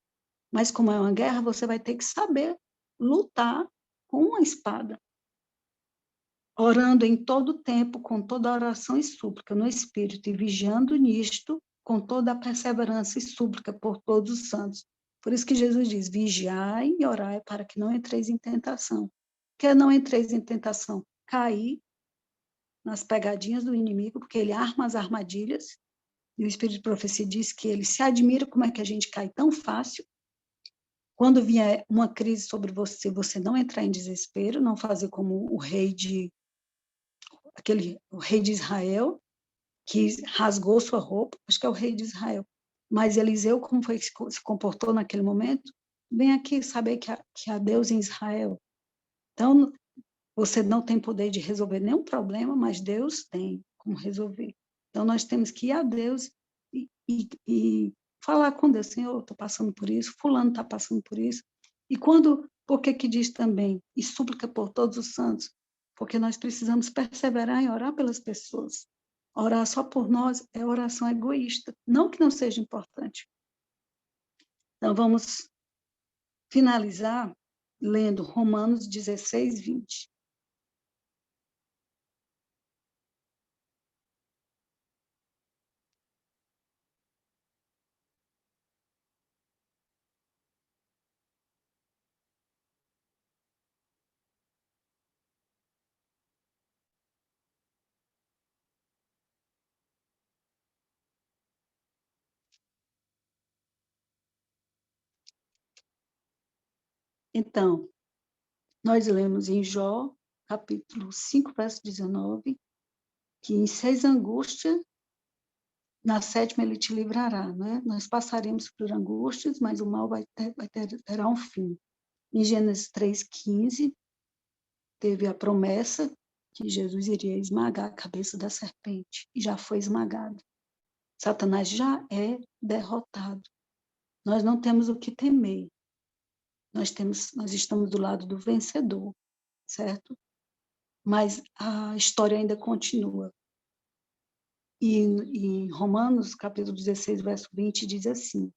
Mas como é uma guerra, você vai ter que saber lutar com uma espada. Orando em todo tempo, com toda oração e súplica no Espírito, e vigiando nisto, com toda a perseverança e súplica por todos os santos. Por isso que Jesus diz, vigiai e orai para que não entreis em tentação. Que não entreis em tentação? Cair nas pegadinhas do inimigo, porque ele arma as armadilhas, e o Espírito de Profecia diz que ele se admira como é que a gente cai tão fácil. Quando vier uma crise sobre você, você não entrar em desespero, não fazer como o rei de Israel, que rasgou sua roupa, acho que é o rei de Israel. Mas Eliseu, como foi que se comportou naquele momento? Vem aqui saber que há Deus em Israel. Então, você não tem poder de resolver nenhum problema, mas Deus tem como resolver. Então, nós temos que ir a Deus e falar com Deus, Senhor, eu estou passando por isso, fulano está passando por isso. E por que diz também, e súplica por todos os santos? Porque nós precisamos perseverar em orar pelas pessoas. Orar só por nós é oração egoísta, não que não seja importante. Então, vamos finalizar lendo Romanos 16:20. Então, nós lemos em Jó, capítulo 5, verso 19, que em 6 angústias, na 7ª ele te livrará, né? Nós passaremos por angústias, mas o mal terá um fim. Em Gênesis 3,15, teve a promessa que Jesus iria esmagar a cabeça da serpente, e já foi esmagado. Satanás já é derrotado. Nós não temos o que temer. Nós estamos do lado do vencedor, certo? Mas a história ainda continua. E em Romanos, capítulo 16, verso 20, diz assim: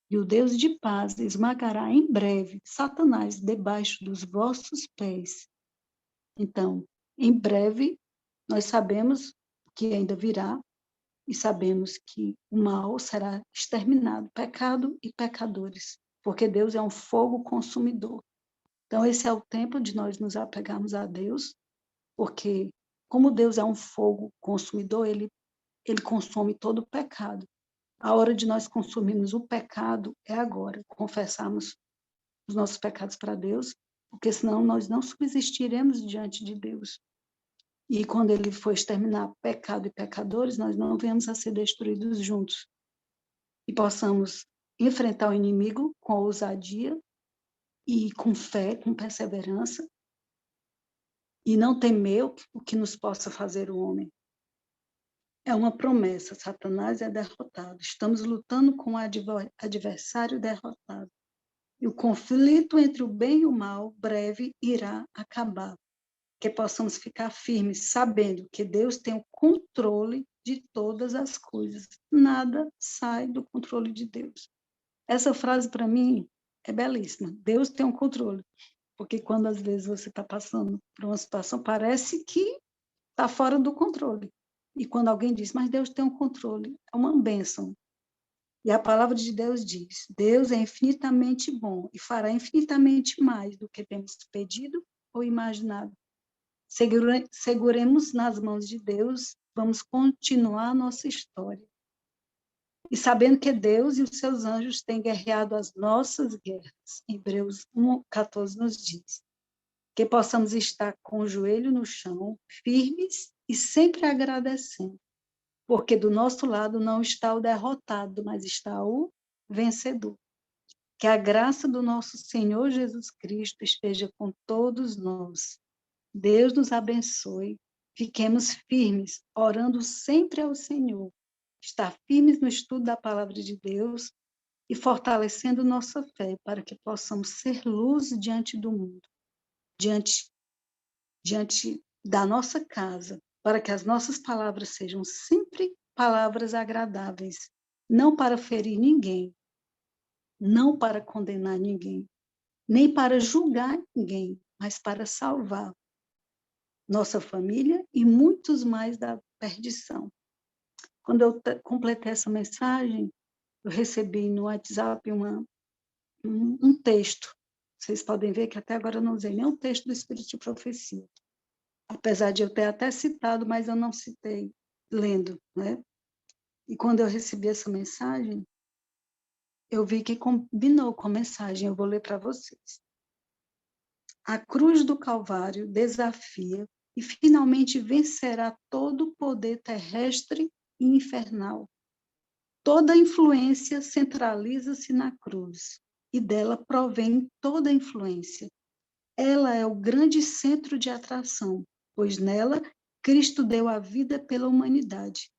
e o Deus de paz esmagará em breve Satanás debaixo dos vossos pés. Então, em breve, nós sabemos que ainda virá, e sabemos que o mal será exterminado, pecado e pecadores, porque Deus é um fogo consumidor. Então, esse é o tempo de nós nos apegarmos a Deus, porque como Deus é um fogo consumidor, ele consome todo o pecado. A hora de nós consumirmos o pecado é agora, confessarmos os nossos pecados para Deus, porque senão nós não subsistiremos diante de Deus. E quando ele for exterminar pecado e pecadores, nós não venhamos a ser destruídos juntos. E possamos enfrentar o inimigo com ousadia e com fé, com perseverança, e não temer o que nos possa fazer o homem. É uma promessa, Satanás é derrotado. Estamos lutando com o adversário derrotado. E o conflito entre o bem e o mal, breve, irá acabar. Que possamos ficar firmes, sabendo que Deus tem o controle de todas as coisas. Nada sai do controle de Deus. Essa frase, para mim, é belíssima. Deus tem o controle. Porque quando, às vezes, você está passando por uma situação, parece que está fora do controle. E quando alguém diz, mas Deus tem o controle, é uma bênção. E a palavra de Deus diz, Deus é infinitamente bom e fará infinitamente mais do que temos pedido ou imaginado. Seguremos nas mãos de Deus, vamos continuar a nossa história. E sabendo que Deus e os seus anjos têm guerreado as nossas guerras. Hebreus 1:14 nos diz. Que possamos estar com o joelho no chão, firmes e sempre agradecendo. Porque do nosso lado não está o derrotado, mas está o vencedor. Que a graça do nosso Senhor Jesus Cristo esteja com todos nós. Deus nos abençoe. Fiquemos firmes, orando sempre ao Senhor. Estar firmes no estudo da palavra de Deus e fortalecendo nossa fé para que possamos ser luz diante do mundo, diante da nossa casa, para que as nossas palavras sejam sempre palavras agradáveis, não para ferir ninguém, não para condenar ninguém, nem para julgar ninguém, mas para salvar nossa família e muitos mais da perdição. Quando eu completei essa mensagem, eu recebi no WhatsApp um texto. Vocês podem ver que até agora eu não usei nenhum texto do Espírito de Profecia. Apesar de eu ter até citado, mas eu não citei lendo, né? E quando eu recebi essa mensagem, eu vi que combinou com a mensagem, eu vou ler para vocês. A cruz do Calvário desafia e finalmente vencerá todo o poder terrestre e infernal. Toda influência centraliza-se na cruz e dela provém toda influência. Ela é o grande centro de atração, pois nela Cristo deu a vida pela humanidade.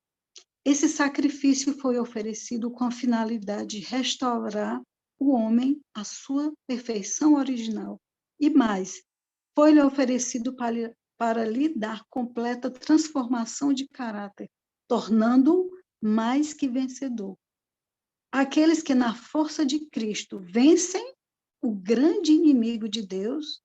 Esse sacrifício foi oferecido com a finalidade de restaurar o homem à sua perfeição original. E mais, foi-lhe oferecido para lhe dar completa transformação de caráter, tornando-o mais que vencedor. Aqueles que na força de Cristo vencem o grande inimigo de Deus,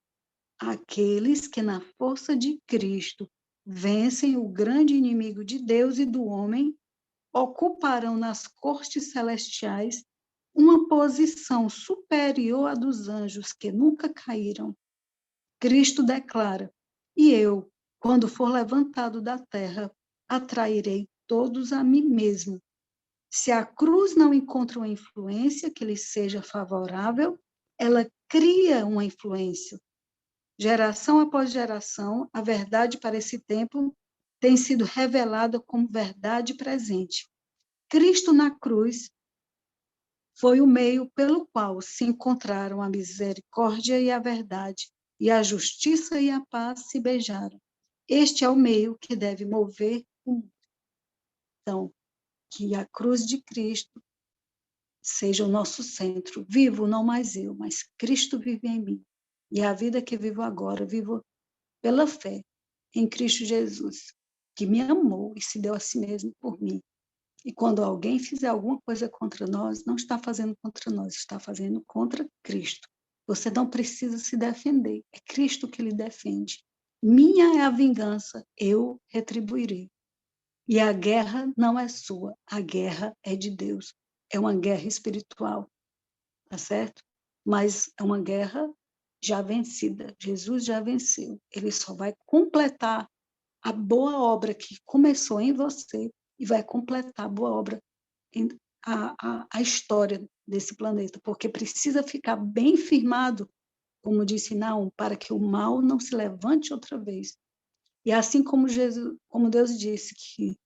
aqueles que na força de Cristo vencem o grande inimigo de Deus e do homem, ocuparão nas cortes celestiais uma posição superior à dos anjos que nunca caíram. Cristo declara, e eu, quando for levantado da terra, atrairei todos a mim mesmo. Se a cruz não encontra uma influência que lhe seja favorável, ela cria uma influência. Geração após geração, a verdade para esse tempo tem sido revelada como verdade presente. Cristo na cruz foi o meio pelo qual se encontraram a misericórdia e a verdade, e a justiça e a paz se beijaram. Este é o meio que deve mover o mundo. Então, que a cruz de Cristo seja o nosso centro. Vivo não mais eu, mas Cristo vive em mim. E a vida que vivo agora, vivo pela fé em Cristo Jesus, que me amou e se deu a si mesmo por mim. E quando alguém fizer alguma coisa contra nós, não está fazendo contra nós, está fazendo contra Cristo. Você não precisa se defender, é Cristo que lhe defende. Minha é a vingança, eu retribuirei. E a guerra não é sua, a guerra é de Deus. É uma guerra espiritual, tá certo? Mas é uma guerra já vencida. Jesus já venceu. Ele só vai completar a boa obra que começou em você e vai completar a boa obra, a história desse planeta, porque precisa ficar bem firmado, como disse Naum, para que o mal não se levante outra vez. E assim como Deus disse que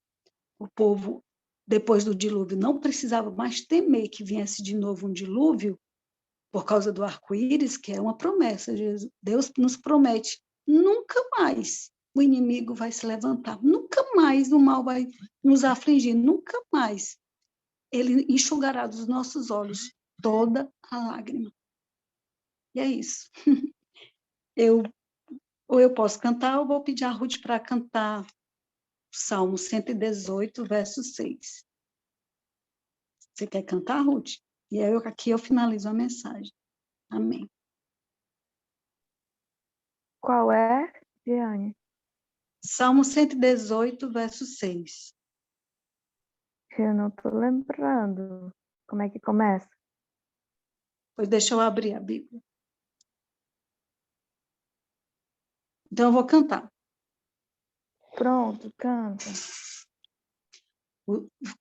o povo, depois do dilúvio, não precisava mais temer que viesse de novo um dilúvio, por causa do arco-íris, que é uma promessa. Deus nos promete, nunca mais o inimigo vai se levantar, nunca mais o mal vai nos afligir, nunca mais. Ele enxugará dos nossos olhos toda a lágrima. E é isso. Ou eu posso cantar, ou vou pedir a Ruth para cantar Salmo 118, verso 6. Você quer cantar, Ruth? E aí aqui eu finalizo a mensagem. Amém. Qual é, Diane? Salmo 118, verso 6. Eu não estou lembrando. Como é que começa? Pois deixa eu abrir a Bíblia. Então eu vou cantar. Pronto, canta.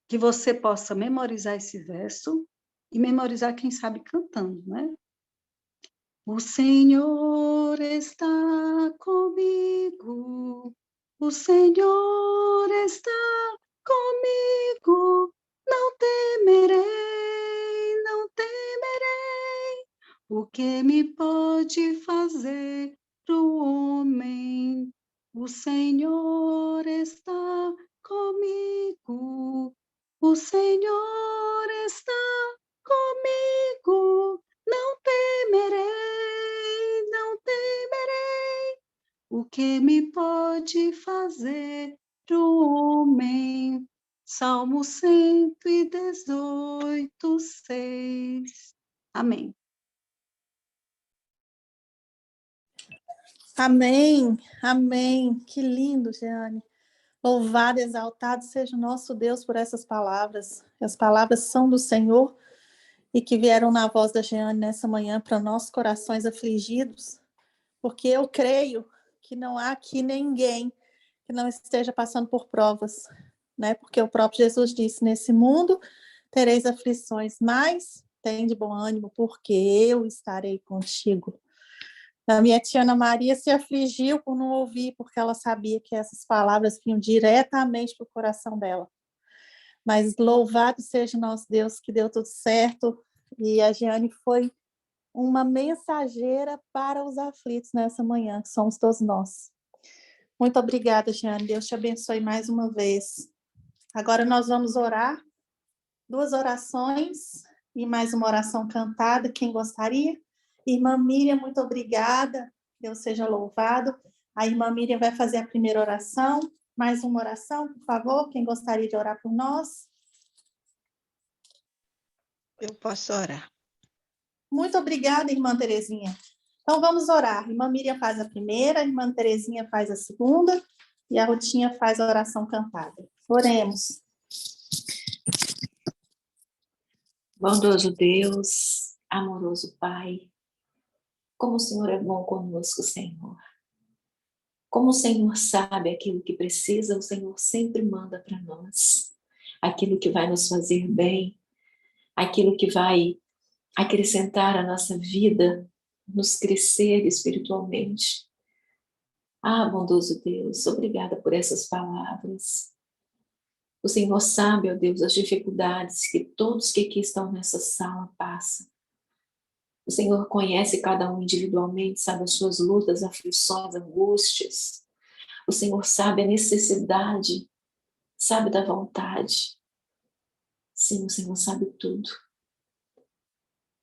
Que você possa memorizar esse verso e memorizar, quem sabe, cantando, né? O Senhor está comigo, o Senhor está comigo, não temerei, não temerei, o que me pode fazer o homem? O Senhor está comigo, o Senhor está comigo, não temerei, não temerei, o que me pode fazer o homem? Salmo 118, 6. Amém. Amém, amém. Que lindo, Jeane. Louvado, exaltado seja o nosso Deus por essas palavras. As palavras são do Senhor e que vieram na voz da Jeane nessa manhã para nossos corações afligidos, porque eu creio que não há aqui ninguém que não esteja passando por provas, né? Porque o próprio Jesus disse, nesse mundo tereis aflições, mas tem de bom ânimo, porque eu estarei contigo. A minha tia Ana Maria se afligiu por não ouvir, porque ela sabia que essas palavras vinham diretamente para o coração dela. Mas louvado seja o nosso Deus, que deu tudo certo, e a Jeane foi uma mensageira para os aflitos nessa manhã, que somos todos nós. Muito obrigada, Jeane, Deus te abençoe mais uma vez. Agora nós vamos orar, 2 orações e mais uma oração cantada, quem gostaria? Irmã Miriam, muito obrigada, Deus seja louvado. A irmã Miriam vai fazer a primeira oração, mais uma oração, por favor, quem gostaria de orar por nós? Eu posso orar. Muito obrigada, irmã Terezinha. Então vamos orar. Irmã Miriam faz a primeira, a irmã Terezinha faz a segunda e a Rutinha faz a oração cantada. Oremos. Bondoso Deus, amoroso Pai, como o Senhor é bom conosco, Senhor. Como o Senhor sabe aquilo que precisa, o Senhor sempre manda para nós. Aquilo que vai nos fazer bem, aquilo que vai acrescentar à nossa vida nos crescer espiritualmente. Ah, bondoso Deus, obrigada por essas palavras. O Senhor sabe, ó Deus, as dificuldades que todos que aqui estão nessa sala passam. O Senhor conhece cada um individualmente, sabe as suas lutas, aflições, angústias. O Senhor sabe a necessidade, sabe da vontade. Sim, o Senhor sabe tudo.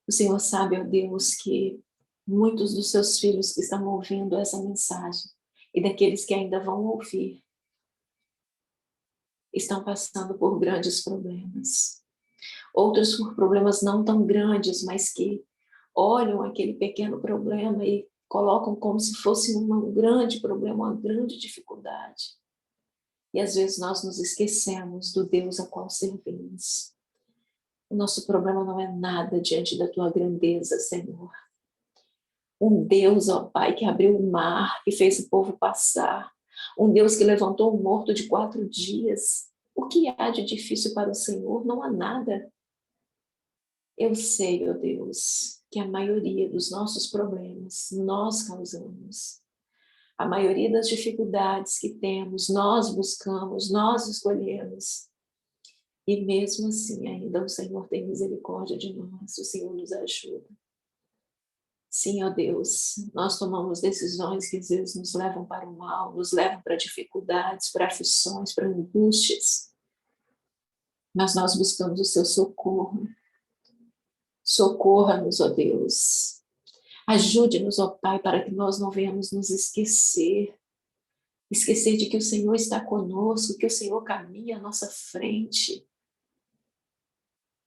O Senhor sabe, ó Deus, que muitos dos seus filhos que estão ouvindo essa mensagem e daqueles que ainda vão ouvir estão passando por grandes problemas. Outros por problemas não tão grandes, mas que olham aquele pequeno problema e colocam como se fosse um grande problema, uma grande dificuldade. E às vezes nós nos esquecemos do Deus a qual servimos. O nosso problema não é nada diante da tua grandeza, Senhor. Um Deus, ó Pai, que abriu o mar, que fez o povo passar. Um Deus que levantou o morto de 4 dias. O que há de difícil para o Senhor? Não há nada. Eu sei, ó Deus, que a maioria dos nossos problemas nós causamos. A maioria das dificuldades que temos, nós buscamos, nós escolhemos. E mesmo assim, ainda o Senhor tem misericórdia de nós, o Senhor nos ajuda. Sim, ó Deus, nós tomamos decisões que às vezes nos levam para o mal, nos levam para dificuldades, para aflições, para angústias. Mas nós buscamos o seu socorro. Socorra-nos, ó Deus. Ajude-nos, ó Pai, para que nós não venhamos nos esquecer. Esquecer de que o Senhor está conosco, que o Senhor caminha à nossa frente.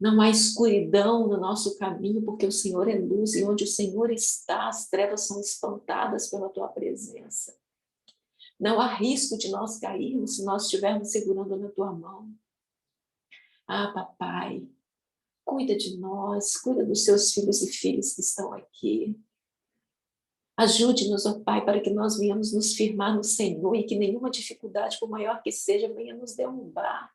Não há escuridão no nosso caminho, porque o Senhor é luz, e onde o Senhor está, as trevas são espantadas pela tua presença. Não há risco de nós cairmos se nós estivermos segurando na tua mão. Ah, papai, cuida de nós, cuida dos seus filhos e filhas que estão aqui. Ajude-nos, ó Pai, para que nós venhamos nos firmar no Senhor e que nenhuma dificuldade, por maior que seja, venha nos derrubar.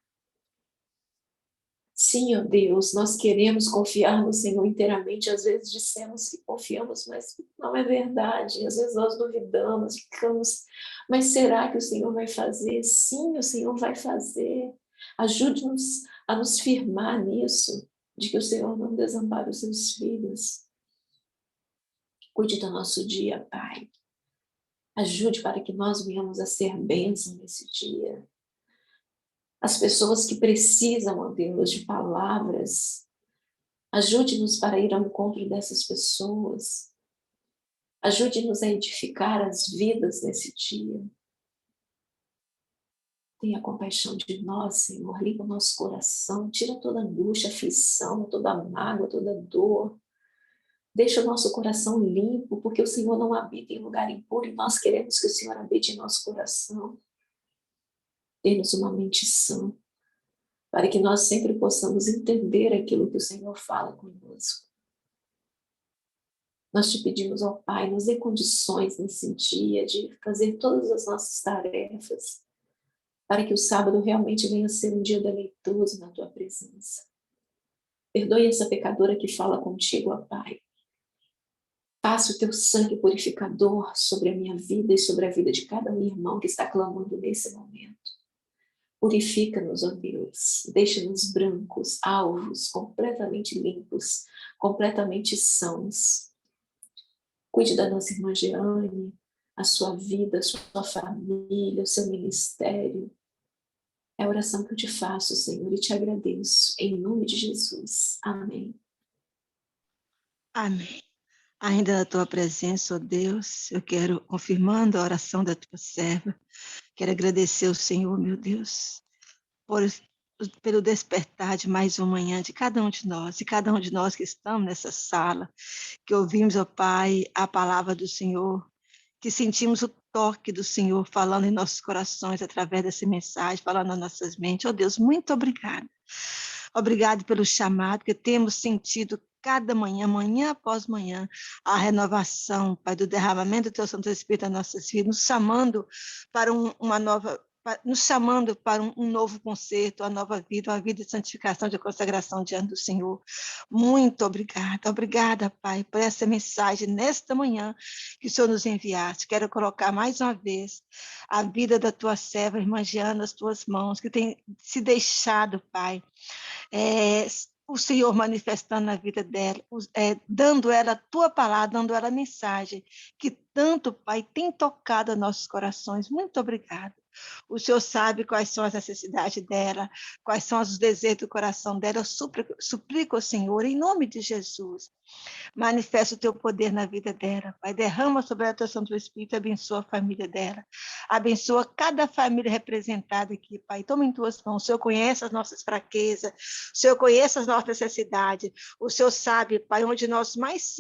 Sim, ó Deus, nós queremos confiar no Senhor inteiramente. Às vezes dissemos que confiamos, mas não é verdade. Às vezes nós duvidamos, ficamos, mas será que o Senhor vai fazer? Sim, o Senhor vai fazer. Ajude-nos a nos firmar nisso, de que o Senhor não desampara os seus filhos. Cuide do nosso dia, Pai. Ajude para que nós venhamos a ser bênção nesse dia. As pessoas que precisam, ó Deus, de palavras, ajude-nos para ir ao encontro dessas pessoas. Ajude-nos a edificar as vidas nesse dia. Tenha compaixão de nós, Senhor. Limpa o nosso coração, tira toda angústia, aflição, toda mágoa, toda dor. Deixa o nosso coração limpo, porque o Senhor não habita em lugar impuro e nós queremos que o Senhor habite em nosso coração. Dê-nos uma mente sã, para que nós sempre possamos entender aquilo que o Senhor fala conosco. Nós te pedimos, ó Pai, nos dê condições nesse dia de fazer todas as nossas tarefas, para que o sábado realmente venha a ser um dia deleitoso na Tua presença. Perdoe essa pecadora que fala contigo, ó Pai. Passe o Teu sangue purificador sobre a minha vida e sobre a vida de cada um irmão que está clamando nesse momento. Purifica-nos, ó Deus, deixa-nos brancos, alvos, completamente limpos, completamente sãos. Cuide da nossa irmã Jeane, a sua vida, a sua família, o seu ministério. É a oração que eu te faço, Senhor, e te agradeço, em nome de Jesus. Amém. Amém. Ainda na tua presença, ó Deus, eu quero, confirmando a oração da tua serva, quero agradecer ao Senhor, meu Deus, pelo despertar de mais uma manhã de cada um de nós, que estamos nessa sala, que ouvimos, ó Pai, a palavra do Senhor, que sentimos o toque do Senhor falando em nossos corações através dessa mensagem, falando nas nossas mentes. Ó Deus, muito obrigada. Obrigado pelo chamado que temos sentido cada manhã, manhã após manhã, a renovação, Pai, do derramamento do Teu Santo Espírito nas nossas vidas, nos chamando para uma nova nos chamando para um novo concerto, uma nova vida, uma vida de santificação, de consagração diante do Senhor. Muito obrigada, obrigada, Pai, por essa mensagem nesta manhã que o Senhor nos enviaste. Quero colocar mais uma vez a vida da tua serva, irmã Jeana, nas tuas mãos, que tem se deixado, Pai, o Senhor manifestando na vida dela, dando ela a tua palavra, dando ela a mensagem, que tanto, Pai, tem tocado nossos corações. Muito obrigada. O Senhor sabe quais são as necessidades dela, quais são os desejos do coração dela. Eu suplico ao Senhor, em nome de Jesus, manifesta o teu poder na vida dela, Pai. Derrama sobre ela o teu Santo Espírito, abençoa a família dela. Abençoa cada família representada aqui, Pai. Toma em tuas mãos. O Senhor conhece as nossas fraquezas, o Senhor conhece as nossas necessidades. O Senhor sabe, Pai, onde nós mais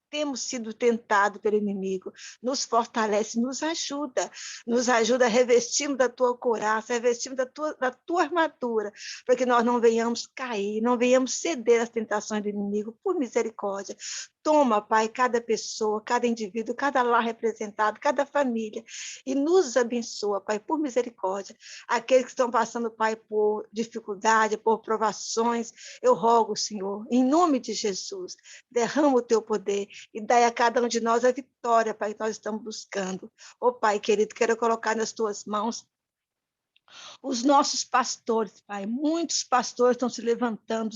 temos sido tentados pelo inimigo. Nos fortalece, nos ajuda a revestirmos da tua couraça, revestirmos da tua armadura, para que nós não venhamos cair, não venhamos ceder às tentações do inimigo, por misericórdia. Toma, Pai, cada pessoa, cada indivíduo, cada lar representado, cada família, e nos abençoa, Pai, por misericórdia. Aqueles que estão passando, Pai, por dificuldade, por provações, eu rogo, Senhor, em nome de Jesus, derrama o teu poder e dai a cada um de nós a vitória, Pai, que nós estamos buscando. Ô, Pai querido, quero colocar nas tuas mãos os nossos pastores, Pai. Muitos pastores estão se levantando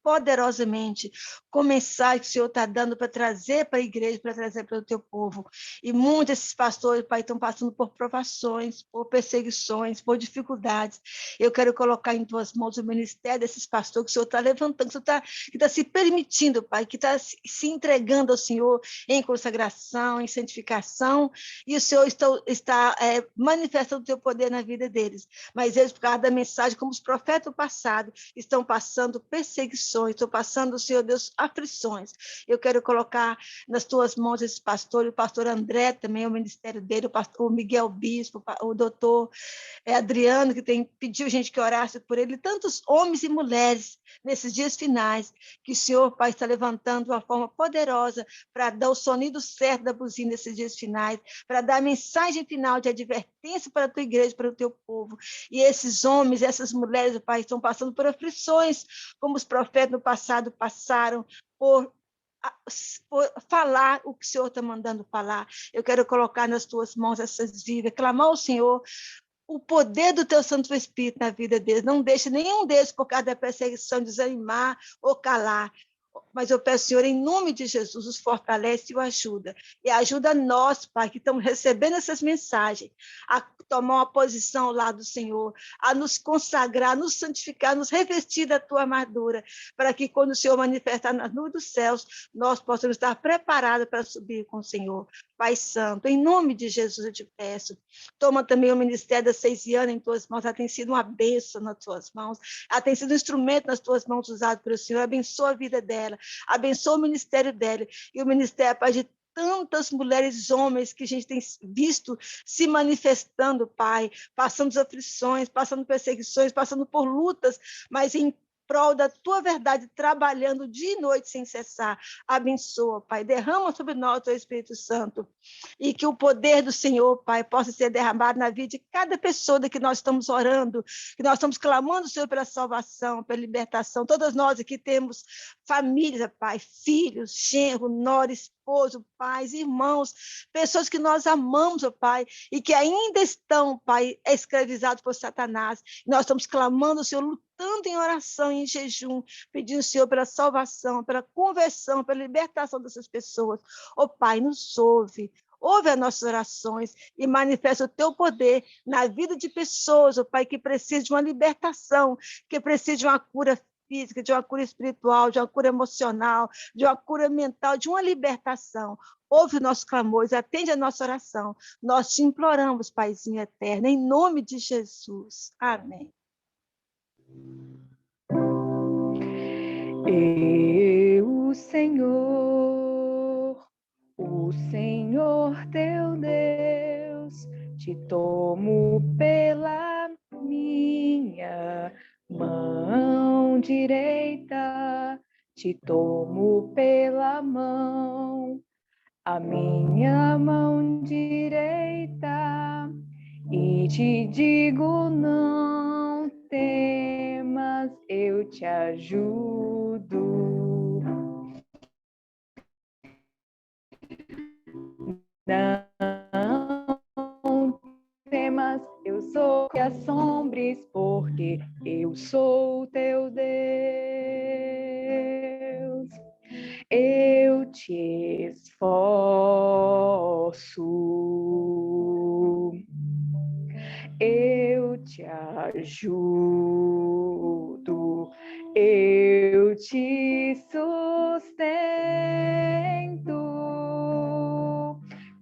poderosamente com mensagem que o Senhor está dando para trazer para a igreja, para trazer para o teu povo. E muitos desses pastores, Pai, estão passando por provações, por perseguições, por dificuldades. Eu quero colocar em tuas mãos o ministério desses pastores que o Senhor está levantando, que está se permitindo, Pai, que está se entregando ao Senhor em consagração, em santificação, e o Senhor está manifestando o teu poder na vida deles. Mas eles, por causa da mensagem, como os profetas do passado, estão passando perseguições, estão passando, Senhor Deus, aflições. Eu quero colocar nas tuas mãos esse pastor, o pastor André também, o ministério dele, o Miguel Bispo, o doutor Adriano, que pediu gente que orasse por ele, tantos homens e mulheres nesses dias finais, que o Senhor, Pai, está levantando de uma forma poderosa para dar o sonido certo da buzina nesses dias finais, para dar a mensagem final de advertência para a tua igreja, para o teu povo. E esses homens, essas mulheres, Pai, estão passando por aflições, como os profetas no passado passaram, por falar o que o Senhor está mandando falar. Eu quero colocar nas tuas mãos essas vidas, clamar ao Senhor o poder do teu Santo Espírito na vida deles. Não deixe nenhum deles, por causa da perseguição, desanimar ou calar. Mas eu peço, Senhor, em nome de Jesus, os fortalece e o ajuda. E ajuda nós, Pai, que estamos recebendo essas mensagens, a tomar uma posição ao lado do Senhor, a nos consagrar, nos santificar, nos revestir da tua armadura, para que quando o Senhor manifestar nas nuvens dos céus, nós possamos estar preparados para subir com o Senhor. Pai Santo, em nome de Jesus eu te peço, toma também o ministério da Ceisiana em tuas mãos, ela tem sido uma bênção nas tuas mãos, ela tem sido um instrumento nas tuas mãos usado pelo Senhor, abençoa a vida dela, abençoa o ministério dela, e o ministério, Pai, de tantas mulheres e homens que a gente tem visto se manifestando, Pai, passando aflições, passando perseguições, passando por lutas, mas em prol da tua verdade, trabalhando dia e noite sem cessar. Abençoa, Pai, derrama sobre nós o teu Espírito Santo, e que o poder do Senhor, Pai, possa ser derramado na vida de cada pessoa que nós estamos orando, que nós estamos clamando, Senhor, pela salvação, pela libertação. Todas nós aqui temos família, Pai, filhos, genro, nora, esposo, pais, irmãos, pessoas que nós amamos, ó Pai, e que ainda estão, Pai, escravizados por Satanás. Nós estamos clamando, Senhor, lutando em oração e em jejum, pedindo, Senhor, pela salvação, pela conversão, pela libertação dessas pessoas. Ó Pai, nos ouve as nossas orações e manifesta o teu poder na vida de pessoas, ó Pai, que precisam de uma libertação, que precisam de uma cura física, de uma cura espiritual, de uma cura emocional, de uma cura mental, de uma libertação. Ouve os nossos clamores, atende a nossa oração. Nós te imploramos, Paizinho eterno, em nome de Jesus. Amém. Eu, Senhor, o Senhor teu Deus, te tomo pela minha mão direita, te tomo pela mão, a minha mão direita, e te digo: não temas, eu te ajudo. Não temas, eu sou que assombres, porque eu sou teu Deus. Eu te esforço, eu te ajudo, eu te sustento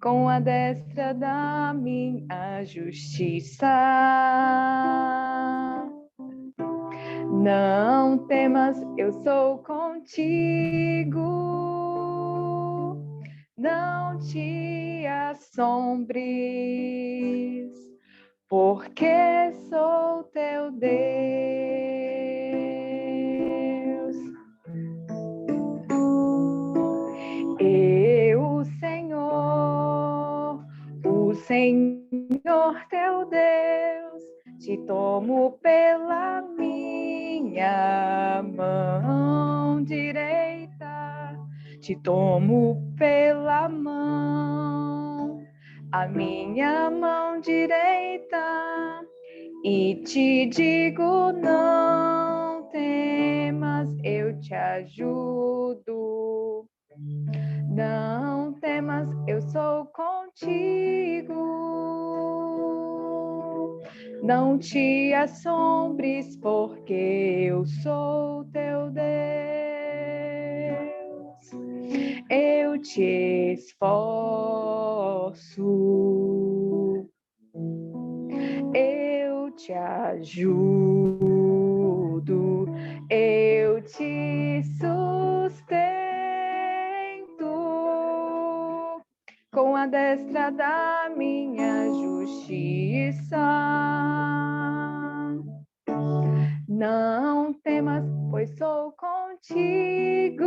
com a destra da minha justiça. Não temas, eu sou contigo. Não te assombres, porque sou teu Deus. Eu, o Senhor teu Deus, te tomo pela minha mão direita, te tomo pela mão, a minha mão direita, e te digo: não temas, eu te ajudo. Não temas, eu sou contigo. Não te assombres, porque eu sou teu Deus. Eu te esforço, eu te ajudo, eu te sustento com a destra da minha justiça. Não temas, pois sou contigo.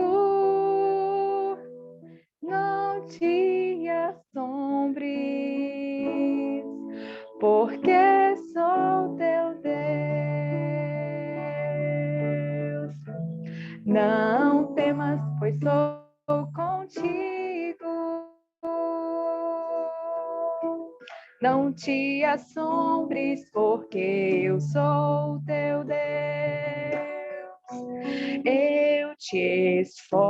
Não te assombres, porque sou teu Deus. Não temas, pois sou contigo. Não te assombres, porque eu sou teu Deus. Eu te esforço,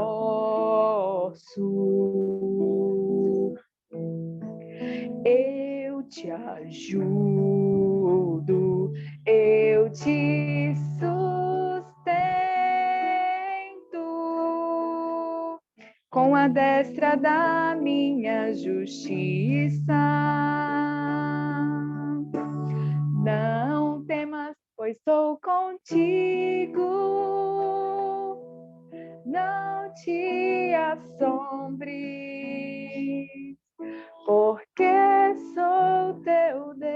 eu te ajudo, eu te sustento com a destra da minha justiça. Não temas, pois sou contigo. Não te assombres, porque sou teu Deus.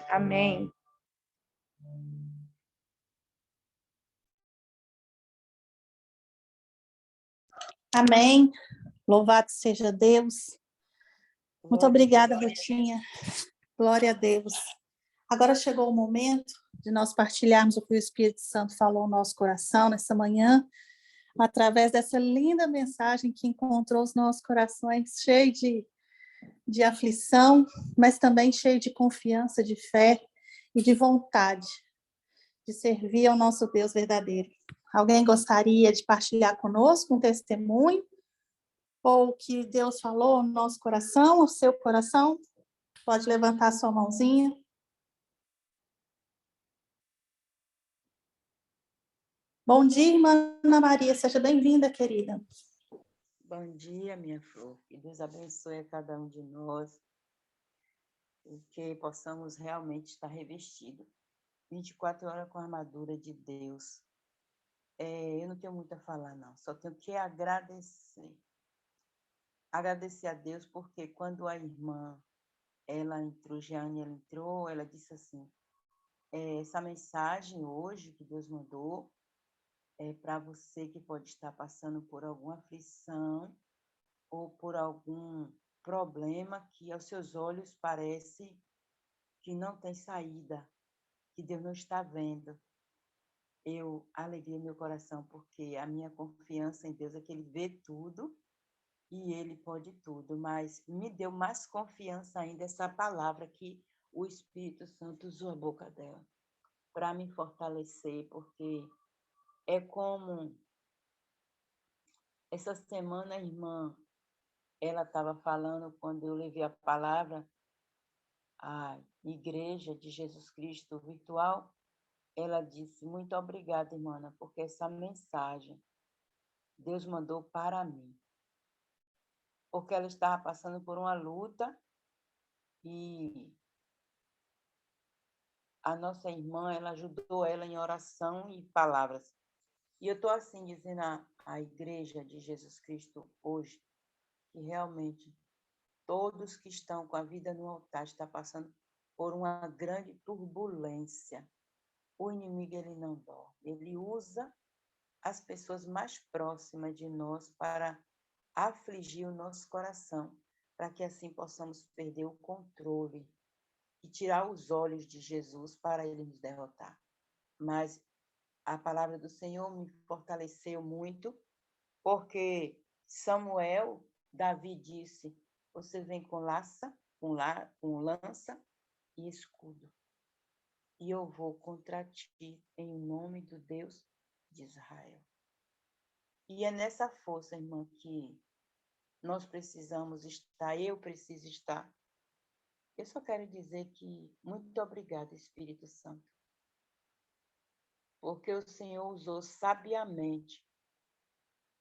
Amém. Amém. Louvado seja Deus. Muito obrigada, Rutinha. Glória a Deus. Agora chegou o momento de nós partilharmos o que o Espírito Santo falou no nosso coração nessa manhã, através dessa linda mensagem que encontrou os nossos corações cheios de aflição, mas também cheio de confiança, de fé e de vontade de servir ao nosso Deus verdadeiro. Alguém gostaria de partilhar conosco um testemunho? Ou o que Deus falou no nosso coração, no seu coração? Pode levantar sua mãozinha. Bom dia, irmã Ana Maria. Seja bem-vinda, querida. Bom dia, minha flor. Que Deus abençoe a cada um de nós. E que possamos realmente estar revestidos 24 horas com a armadura de Deus. Eu não tenho muito a falar, não. Só tenho que agradecer. Agradecer a Deus, porque quando a irmã, Jeane, ela entrou, ela disse assim, essa mensagem hoje que Deus mandou para você que pode estar passando por alguma aflição ou por algum problema que aos seus olhos parece que não tem saída, que Deus não está vendo. Eu alegrei meu coração, porque a minha confiança em Deus é que Ele vê tudo e Ele pode tudo, mas me deu mais confiança ainda essa palavra que o Espírito Santo usou a boca dela para me fortalecer, porque é como essa semana a irmã, ela estava falando, quando eu levei a palavra à Igreja de Jesus Cristo virtual, ela disse, muito obrigada, irmã, porque essa mensagem Deus mandou para mim. Porque ela estava passando por uma luta e a nossa irmã, ela ajudou ela em oração e palavras. E eu estou assim dizendo à Igreja de Jesus Cristo hoje, que realmente todos que estão com a vida no altar estão passando por uma grande turbulência. O inimigo, ele não dorme. Ele usa as pessoas mais próximas de nós para afligir o nosso coração, para que assim possamos perder o controle e tirar os olhos de Jesus para ele nos derrotar. Mas a palavra do Senhor me fortaleceu muito, porque Davi disse, você vem com lança e escudo, e eu vou contra ti em nome do Deus de Israel. E é nessa força, irmã, que nós precisamos estar, eu preciso estar. Eu só quero dizer que muito obrigada, Espírito Santo, porque o Senhor usou sabiamente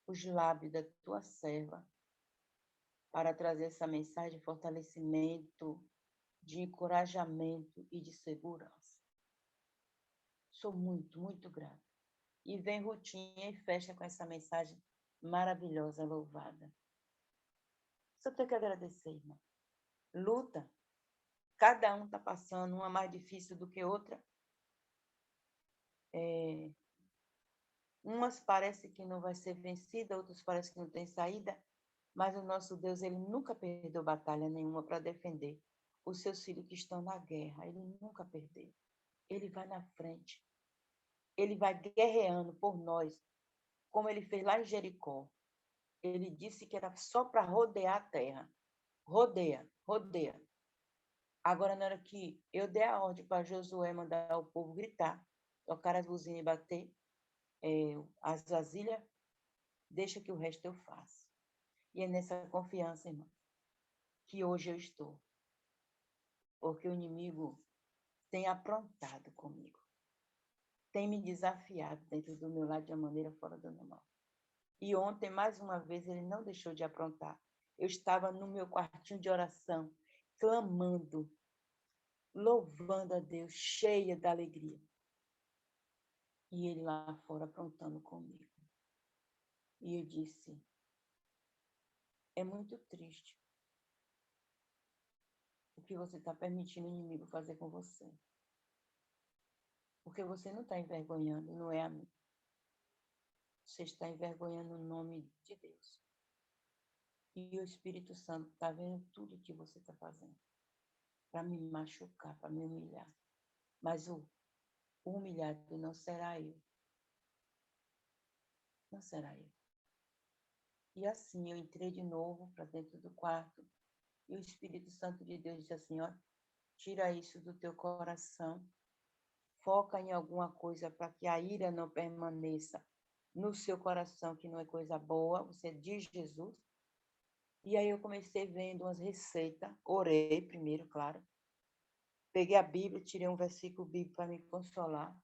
os lábios da tua serva para trazer essa mensagem de fortalecimento, de encorajamento e de segurança. Sou muito, muito grata. E vem Rutinha e fecha com essa mensagem maravilhosa, louvada. Só tenho que agradecer, irmã. Luta. Cada um está passando, uma mais difícil do que outra. Umas parece que não vai ser vencida, outras parece que não tem saída, mas o nosso Deus, ele nunca perdeu batalha nenhuma para defender os seus filhos que estão na guerra. Ele nunca perdeu. Ele vai na frente. Ele vai guerreando por nós, como ele fez lá em Jericó. Ele disse que era só para rodear a terra. Rodeia, rodeia. Agora, na hora que eu dei a ordem para Josué mandar o povo gritar, tocar as buzinas e bater as vasilhas, deixa que o resto eu faço. E é nessa confiança, irmão, que hoje eu estou. Porque o inimigo tem aprontado comigo. Tem me desafiado dentro do meu lado de uma maneira fora do normal. E ontem, mais uma vez, ele não deixou de aprontar. Eu estava no meu quartinho de oração, clamando, louvando a Deus, cheia da alegria. E ele lá fora aprontando comigo. E eu disse, é muito triste o que você está permitindo o inimigo fazer com você. Porque você não está envergonhando, não é a mim. Você está envergonhando o nome de Deus. E o Espírito Santo está vendo tudo que você está fazendo. Para me machucar, para me humilhar. Mas o humilhado não será eu. Não será eu. E assim eu entrei de novo para dentro do quarto. E o Espírito Santo de Deus disse assim, ó, tira isso do teu coração. Foca em alguma coisa para que a ira não permaneça no seu coração, que não é coisa boa. Você diz Jesus. E aí eu comecei vendo umas receitas. Orei primeiro, claro. Peguei a Bíblia, tirei um versículo bíblico para me consolar.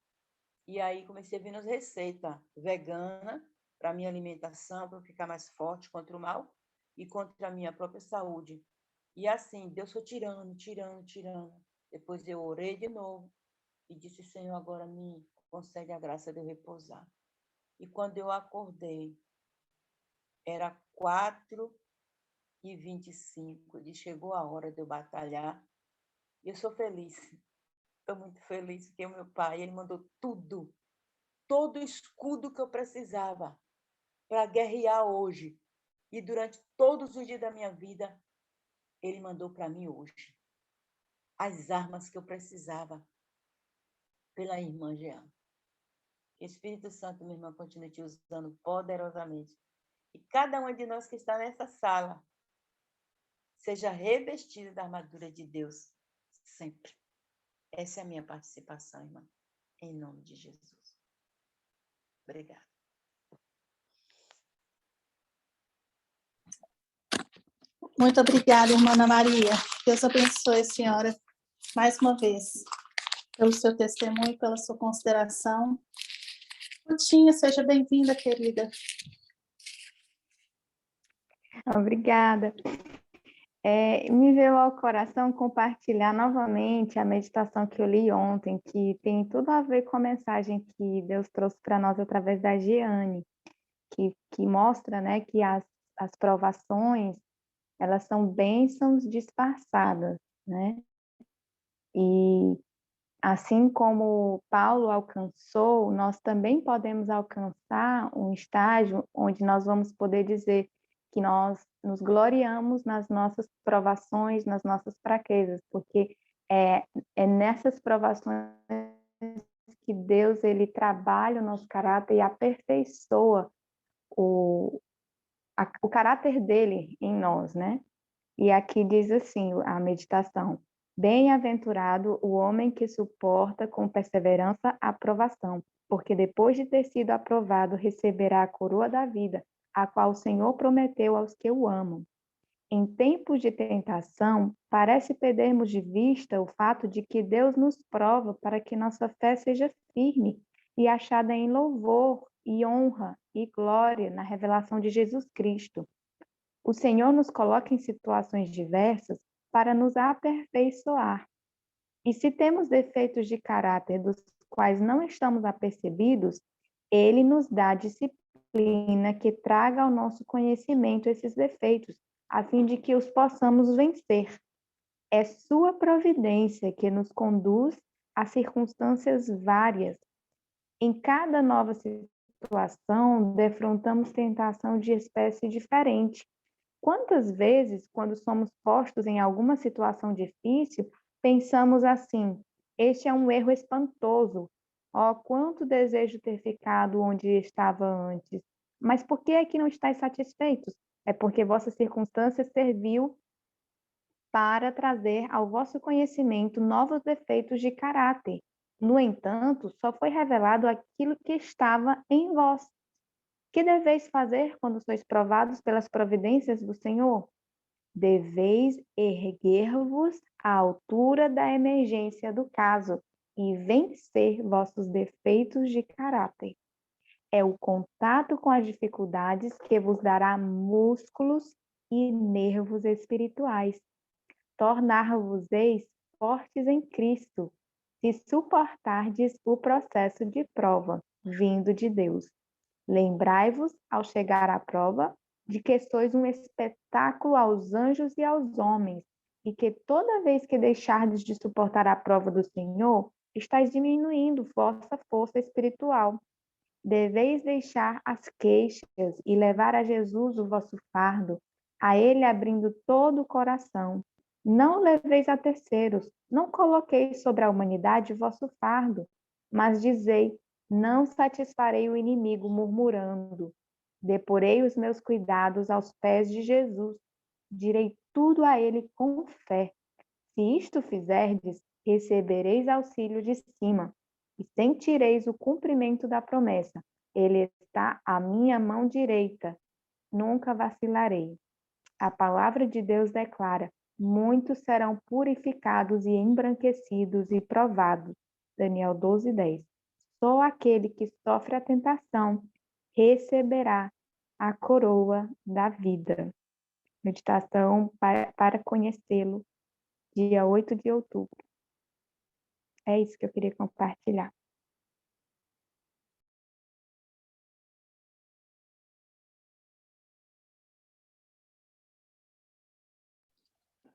E aí comecei vendo as receitas veganas para a minha alimentação, para eu ficar mais forte contra o mal e contra a minha própria saúde. E assim, Deus foi tirando. Depois eu orei de novo e disse, Senhor, agora me concede a graça de eu repousar. E quando eu acordei, era 4h25, e chegou a hora de eu batalhar. E eu sou feliz. Estou muito feliz, porque o meu pai, ele mandou tudo todo o escudo que eu precisava para guerrear hoje. E durante todos os dias da minha vida, Ele mandou para mim hoje as armas que eu precisava pela irmã Jean. Que o Espírito Santo, minha irmã, continue te usando poderosamente. E cada um de nós que está nessa sala seja revestido da armadura de Deus sempre. Essa é a minha participação, irmã. Em nome de Jesus. Obrigada. Muito obrigada, irmã Ana Maria. Deus abençoe a senhora mais uma vez, pelo seu testemunho, pela sua consideração. Rutinha, seja bem-vinda, querida. Obrigada. Me veio ao coração compartilhar novamente a meditação que eu li ontem, que tem tudo a ver com a mensagem que Deus trouxe para nós através da Giane, que mostra, né, que as provações, elas são bênçãos disfarçadas, né? E assim como Paulo alcançou, nós também podemos alcançar um estágio onde nós vamos poder dizer que nós nos gloriamos nas nossas provações, nas nossas fraquezas, porque é nessas provações que Deus ele trabalha o nosso caráter e aperfeiçoa o caráter dele em nós, né? E aqui diz assim, a meditação: bem-aventurado o homem que suporta com perseverança a provação, porque depois de ter sido aprovado, receberá a coroa da vida, a qual o Senhor prometeu aos que o amam. Em tempos de tentação, parece perdermos de vista o fato de que Deus nos prova para que nossa fé seja firme e achada em louvor e honra e glória na revelação de Jesus Cristo. O Senhor nos coloca em situações diversas para nos aperfeiçoar. E se temos defeitos de caráter dos quais não estamos apercebidos, Ele nos dá disciplina que traga ao nosso conhecimento esses defeitos, a fim de que os possamos vencer. É sua providência que nos conduz a circunstâncias várias. Em cada nova situação, defrontamos tentação de espécie diferente. Quantas vezes, quando somos postos em alguma situação difícil, pensamos assim: este é um erro espantoso. Oh, quanto desejo ter ficado onde estava antes. Mas por que é que não estáis satisfeitos? É porque vossa circunstância serviu para trazer ao vosso conhecimento novos defeitos de caráter. No entanto, só foi revelado aquilo que estava em vós. Que deveis fazer quando sois provados pelas providências do Senhor? Deveis erguer-vos à altura da emergência do caso e vencer vossos defeitos de caráter. É o contato com as dificuldades que vos dará músculos e nervos espirituais. Tornar-vos-eis fortes em Cristo, se suportardes o processo de prova, vindo de Deus. Lembrai-vos, ao chegar à prova, de que sois um espetáculo aos anjos e aos homens, e que toda vez que deixardes de suportar a prova do Senhor, estáis diminuindo vossa força espiritual. Deveis deixar as queixas e levar a Jesus o vosso fardo, a Ele abrindo todo o coração. Não leveis a terceiros, não coloqueis sobre a humanidade o vosso fardo, mas dizei: não satisfarei o inimigo murmurando. Deporei os meus cuidados aos pés de Jesus. Direi tudo a ele com fé. Se isto fizerdes, recebereis auxílio de cima e sentireis o cumprimento da promessa. Ele está à minha mão direita. Nunca vacilarei. A palavra de Deus declara: muitos serão purificados e embranquecidos e provados. Daniel 12:10. Só aquele que sofre a tentação receberá a coroa da vida. Meditação para conhecê-lo, dia 8 de outubro. É isso que eu queria compartilhar.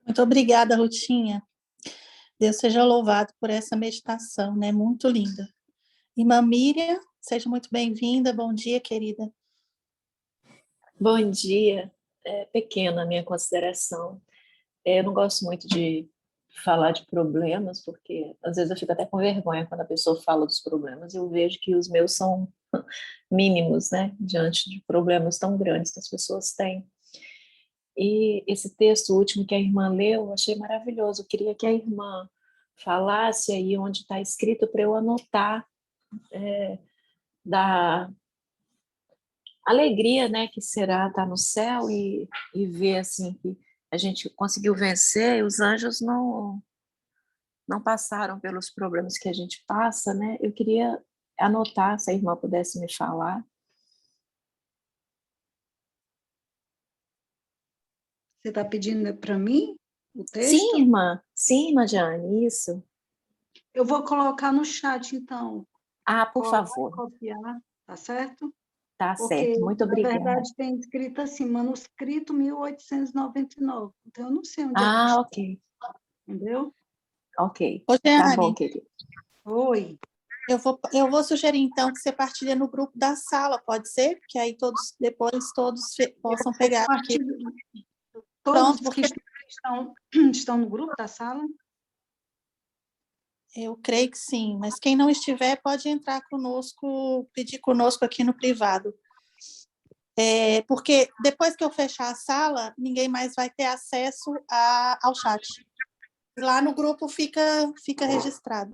Muito obrigada, Rutinha. Deus seja louvado por essa meditação, né? Muito linda. Irmã Miriam, Seja muito bem-vinda. Bom dia, querida. Bom dia. É pequena a minha consideração. Eu não gosto muito de falar de problemas, porque às vezes eu fico até com vergonha quando a pessoa fala dos problemas. Eu vejo que os meus são mínimos, né, diante de problemas tão grandes que as pessoas têm. E esse texto último que a irmã leu, eu achei maravilhoso. Eu queria que a irmã falasse aí onde está escrito para eu anotar, da alegria, né, que será estar no céu e ver assim que a gente conseguiu vencer e os anjos não passaram pelos problemas que a gente passa, né? Eu queria anotar, se a irmã pudesse me falar. Você está pedindo para mim o texto? Sim, irmã Jane, isso. Eu vou colocar no chat, então. Ah, por Colar e favor. copiar, tá certo? Tá Porque, certo, muito na obrigada. verdade, tem escrito assim, manuscrito 1899. Então, eu não sei onde é que Ah, está, ok, entendeu? ok. Ô, Tá bom, Jeane, querido. Oi. eu vou sugerir, então, que você partilhe no grupo da sala, pode ser? Porque aí depois todos possam pegar. Porque, Todos pronto, que porque estão no grupo da sala? eu creio que sim, mas quem não estiver pode entrar conosco, pedir conosco aqui no privado. Porque depois que eu fechar a sala, ninguém mais vai ter acesso ao chat. Lá no grupo fica registrado.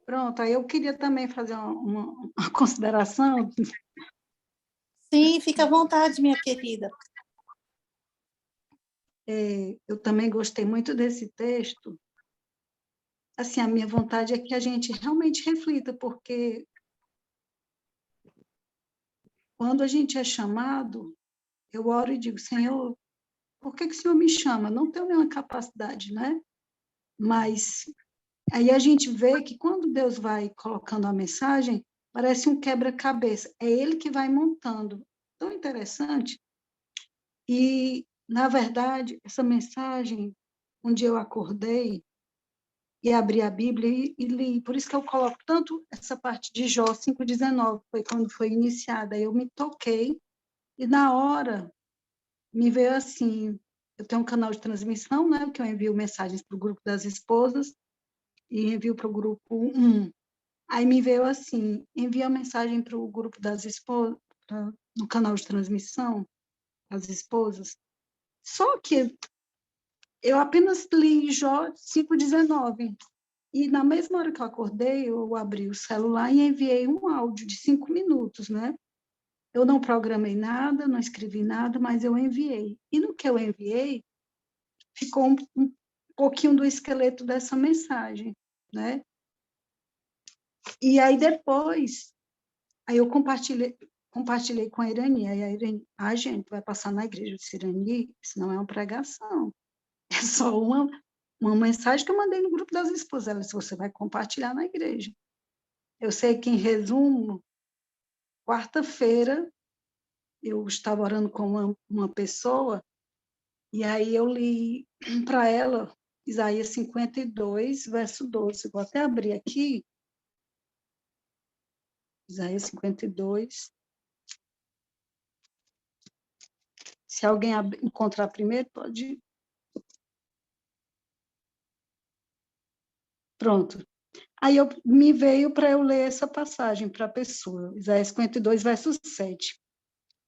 Pronto, aí eu queria também fazer uma consideração. Sim, fica à vontade, minha querida. Eu também gostei muito desse texto. Assim, a minha vontade é que a gente realmente reflita, porque quando a gente é chamado, eu oro e digo, Senhor, por que o Senhor me chama? Não tenho nenhuma capacidade, né? Mas aí a gente vê que quando Deus vai colocando a mensagem, parece um quebra-cabeça. É Ele que vai montando. Tão interessante. E, na verdade, essa mensagem, um dia eu acordei e abri a Bíblia e li. Por isso que eu coloco tanto essa parte de Jó 5,19, foi quando foi iniciada. Eu me toquei e, na hora, me veio assim, eu tenho um canal de transmissão, né, que eu envio mensagens para o grupo das esposas e envio para o grupo 1. Aí me veio assim, envia mensagem para o grupo das esposas, no canal de transmissão, as esposas. Só que eu apenas li Jó 5,19. E na mesma hora que eu acordei, eu abri o celular e enviei um áudio de 5 minutos, né? Eu não programei nada, não escrevi nada, mas eu enviei. E no que eu enviei, ficou um pouquinho do esqueleto dessa mensagem, né? E aí depois, aí eu compartilhei com a Irani, aí a Irani, gente, vai passar na igreja de Irani, isso não é uma pregação, é só uma mensagem que eu mandei no grupo das esposas. Ela disse, você vai compartilhar na igreja. Eu sei que, em resumo, quarta-feira, eu estava orando com uma pessoa, e aí eu li para ela Isaías 52, verso 12. Vou até abrir aqui, Isaías 52. Se alguém encontrar primeiro, pode. Pronto. Aí me veio para eu ler essa passagem para a pessoa, Isaías 52, verso 7.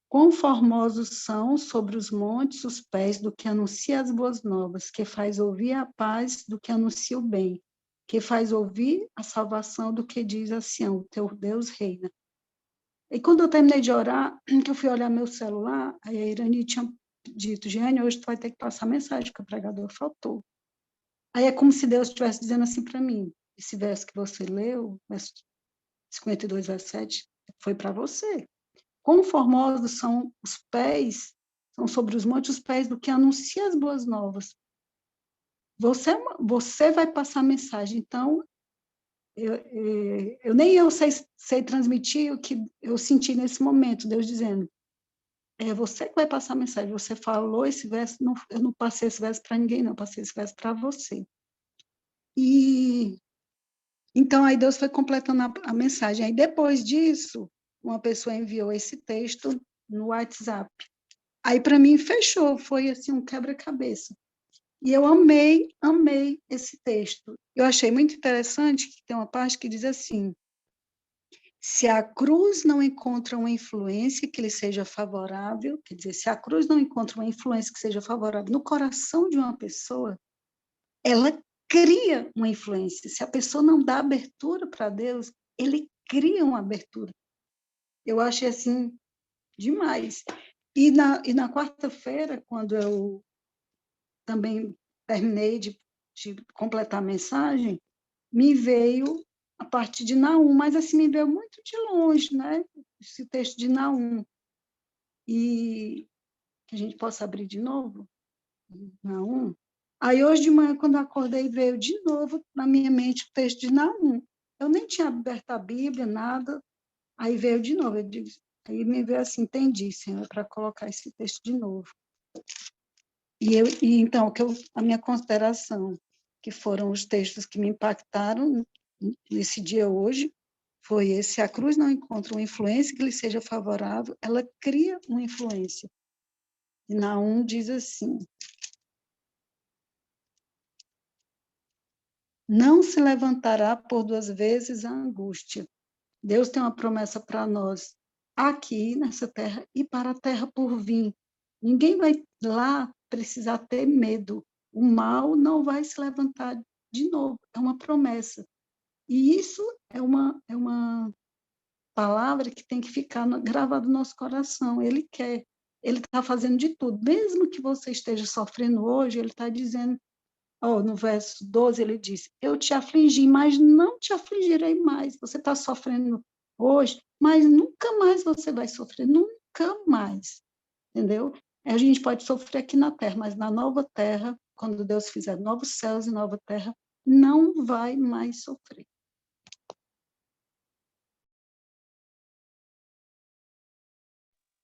Quão formosos são sobre os montes os pés do que anuncia as boas novas, que faz ouvir a paz do que anuncia o bem, que faz ouvir a salvação do que diz a Sião, o teu Deus reina. E quando eu terminei de orar, que eu fui olhar meu celular, aí a Irani tinha dito, Jeane, hoje tu vai ter que passar mensagem, porque o pregador faltou. Aí é como se Deus estivesse dizendo assim para mim, esse verso que você leu, verso 52, verso 7, foi para você. Quão formosos são os pés, são sobre os montes os pés do que anuncia as boas novas. Você vai passar a mensagem, então, eu sei transmitir o que eu senti nesse momento, Deus dizendo, é você que vai passar a mensagem, você falou esse verso, eu não passei esse verso para ninguém, não, passei esse verso para você. E então aí Deus foi completando a mensagem. Aí depois disso, uma pessoa enviou esse texto no WhatsApp. Aí para mim fechou, foi assim um quebra-cabeça. E eu amei esse texto. Eu achei muito interessante que tem uma parte que diz assim: se a cruz não encontra uma influência que lhe seja favorável, quer dizer, se a cruz não encontra uma influência que seja favorável no coração de uma pessoa, ela cria uma influência. Se a pessoa não dá abertura para Deus, ele cria uma abertura. Eu achei assim demais. E na quarta-feira, quando eu também terminei de completar a mensagem, me veio a parte de Naum, mas assim me veio muito de longe, né? Esse texto de Naum. E que a gente possa abrir de novo, Naum. Aí hoje de manhã, quando eu acordei, veio de novo na minha mente o texto de Naum. Eu nem tinha aberto a Bíblia, nada. Aí veio de novo. Aí me veio assim, entendi, Senhor, para colocar esse texto de novo. E então, a minha consideração, que foram os textos que me impactaram nesse dia hoje, foi esse: a cruz não encontra uma influência que lhe seja favorável, ela cria uma influência. E Naum diz assim: não se levantará por duas vezes a angústia. Deus tem uma promessa para nós, aqui nessa terra e para a terra por vir. Ninguém vai lá precisar ter medo. O mal não vai se levantar de novo. É uma promessa. E isso é uma palavra que tem que ficar gravada no nosso coração. Ele quer. Ele está fazendo de tudo. Mesmo que você esteja sofrendo hoje, ele está dizendo, no verso 12, ele diz: eu te afligi, mas não te afligirei mais. Você está sofrendo hoje, mas nunca mais você vai sofrer, nunca mais. Entendeu? A gente pode sofrer aqui na terra, mas na nova terra, quando Deus fizer novos céus e nova terra, não vai mais sofrer.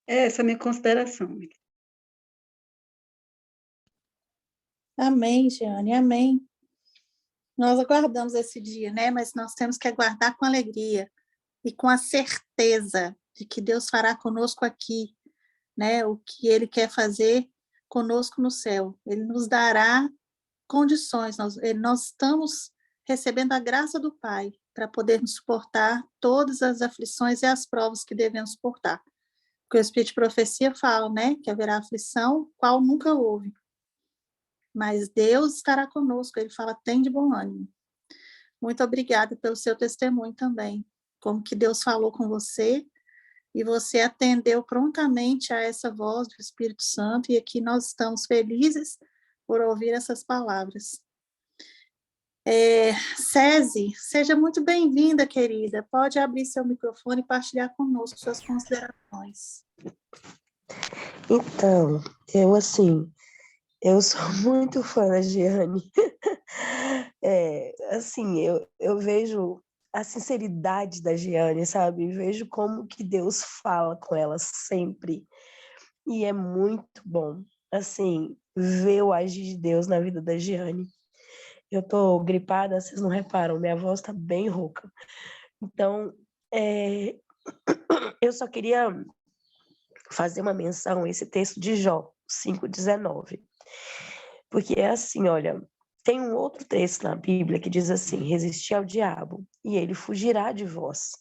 Essa é a minha consideração. Amém, Jeane, amém. Nós aguardamos esse dia, né? Mas nós temos que aguardar com alegria e com a certeza de que Deus fará conosco aqui, né? O que Ele quer fazer conosco no céu. Ele nos dará condições. Nós estamos recebendo a graça do Pai para podermos suportar todas as aflições e as provas que devemos suportar. Porque o Espírito de Profecia fala, né? Que haverá aflição, qual nunca houve. Mas Deus estará conosco. Ele fala: tem de bom ânimo. Muito obrigada pelo seu testemunho também, como que Deus falou com você, e você atendeu prontamente a essa voz do Espírito Santo, e aqui nós estamos felizes por ouvir essas palavras. Cési, seja muito bem-vinda, querida. Pode abrir seu microfone e partilhar conosco suas considerações. Então, eu sou muito fã da Jeane. Eu vejo a sinceridade da Jeane, sabe? Vejo como que Deus fala com ela sempre. E é muito bom, ver o agir de Deus na vida da Jeane. Eu tô gripada, vocês não reparam, minha voz tá bem rouca. Então, eu só queria fazer uma menção a esse texto de Jó, 5:19. Porque é assim, olha, tem um outro texto na Bíblia que diz assim: resisti ao diabo e ele fugirá de vós.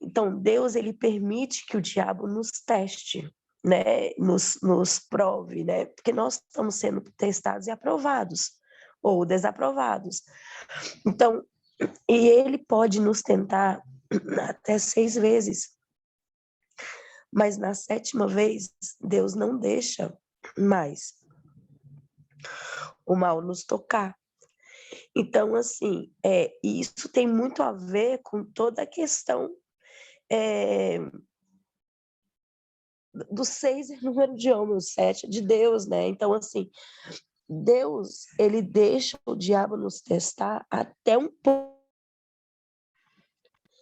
Então, Deus, ele permite que o diabo nos teste, né? Nos prove, né? Porque nós estamos sendo testados e aprovados, ou desaprovados. Então, e ele pode nos tentar até 6 vezes. Mas na 7ª vez, Deus não deixa mais o mal nos tocar. Então, isso tem muito a ver com toda a questão do 6 é número de homem, o 7 é de Deus, né? Então, Deus, ele deixa o diabo nos testar até um ponto.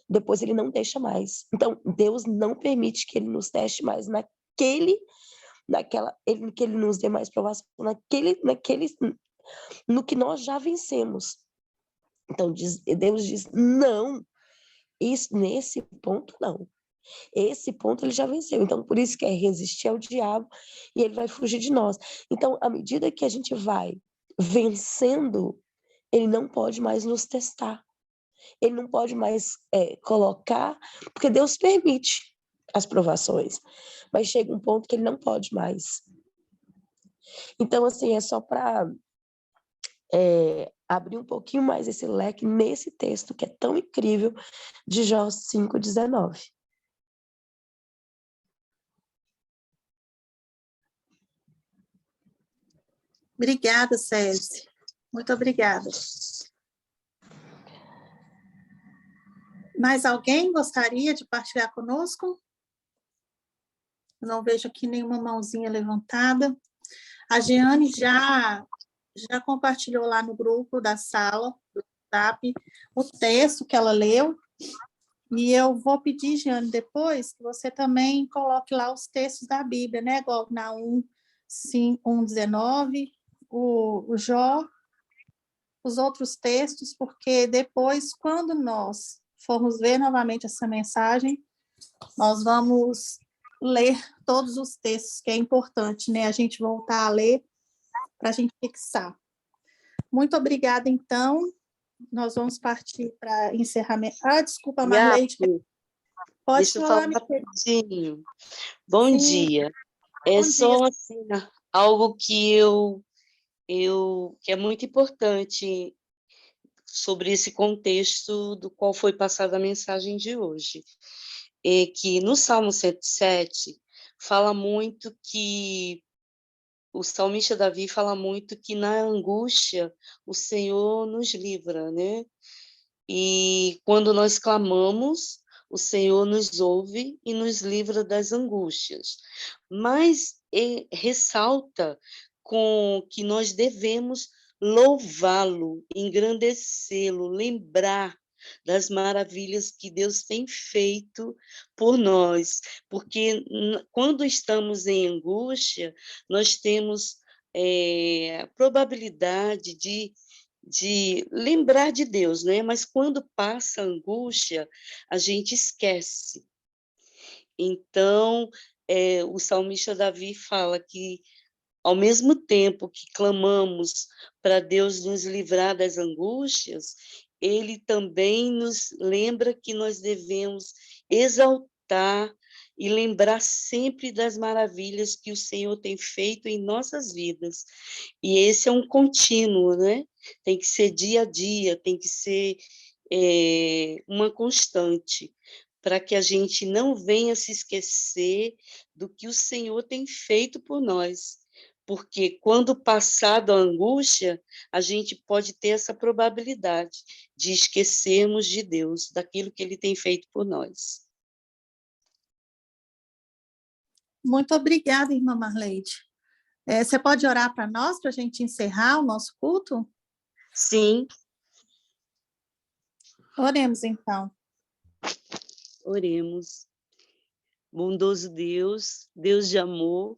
Depois ele não deixa mais. Então, Deus não permite que ele nos teste mais que ele nos dê mais provação no que nós já vencemos. Então, Deus diz, não, nesse ponto, não. Esse ponto ele já venceu. Então, por isso que é resistir ao diabo e ele vai fugir de nós. Então, à medida que a gente vai vencendo, ele não pode mais nos testar. Ele não pode mais colocar, porque Deus permite as provações, mas chega um ponto que ele não pode mais. Então, assim, é só para abrir um pouquinho mais esse leque nesse texto que é tão incrível de Jó 5:19. Obrigada, Cési. Muito obrigada. Mais alguém gostaria de partilhar conosco? Não vejo aqui nenhuma mãozinha levantada. A Jeane já compartilhou lá no grupo da sala, do WhatsApp, o texto que ela leu. E eu vou pedir, Jeane, depois, que você também coloque lá os textos da Bíblia, né? Igual na 1:19, o Jó, os outros textos, porque depois, quando nós formos ver novamente essa mensagem, nós vamos ler todos os textos, que é importante, né? A gente voltar a ler para a gente fixar. Muito obrigada, então. Nós vamos partir para encerramento. Desculpa, Marleide. Pode deixa eu falar, falar rapidinho. Bom Sim. dia. Bom Só dia. assim, algo que que é muito importante sobre esse contexto do qual foi passada a mensagem de hoje. É que no Salmo 107 fala muito que o salmista Davi fala muito que na angústia o Senhor nos livra, né? E quando nós clamamos, o Senhor nos ouve e nos livra das angústias. Mas ressalta com que nós devemos louvá-lo, engrandecê-lo, lembrar das maravilhas que Deus tem feito por nós, porque quando estamos em angústia, nós temos a probabilidade de lembrar de Deus, né? Mas quando passa a angústia, a gente esquece. Então, o salmista Davi fala que, ao mesmo tempo que clamamos para Deus nos livrar das angústias, ele também nos lembra que nós devemos exaltar e lembrar sempre das maravilhas que o Senhor tem feito em nossas vidas. E esse é um contínuo, né? Tem que ser dia a dia, tem que ser uma constante, para que a gente não venha se esquecer do que o Senhor tem feito por nós. Porque quando passado a angústia, a gente pode ter essa probabilidade de esquecermos de Deus, daquilo que Ele tem feito por nós. Muito obrigada, irmã Marleide. Você pode orar para nós, para a gente encerrar o nosso culto? Sim. Oremos, então. Oremos. Bondoso Deus, Deus de amor,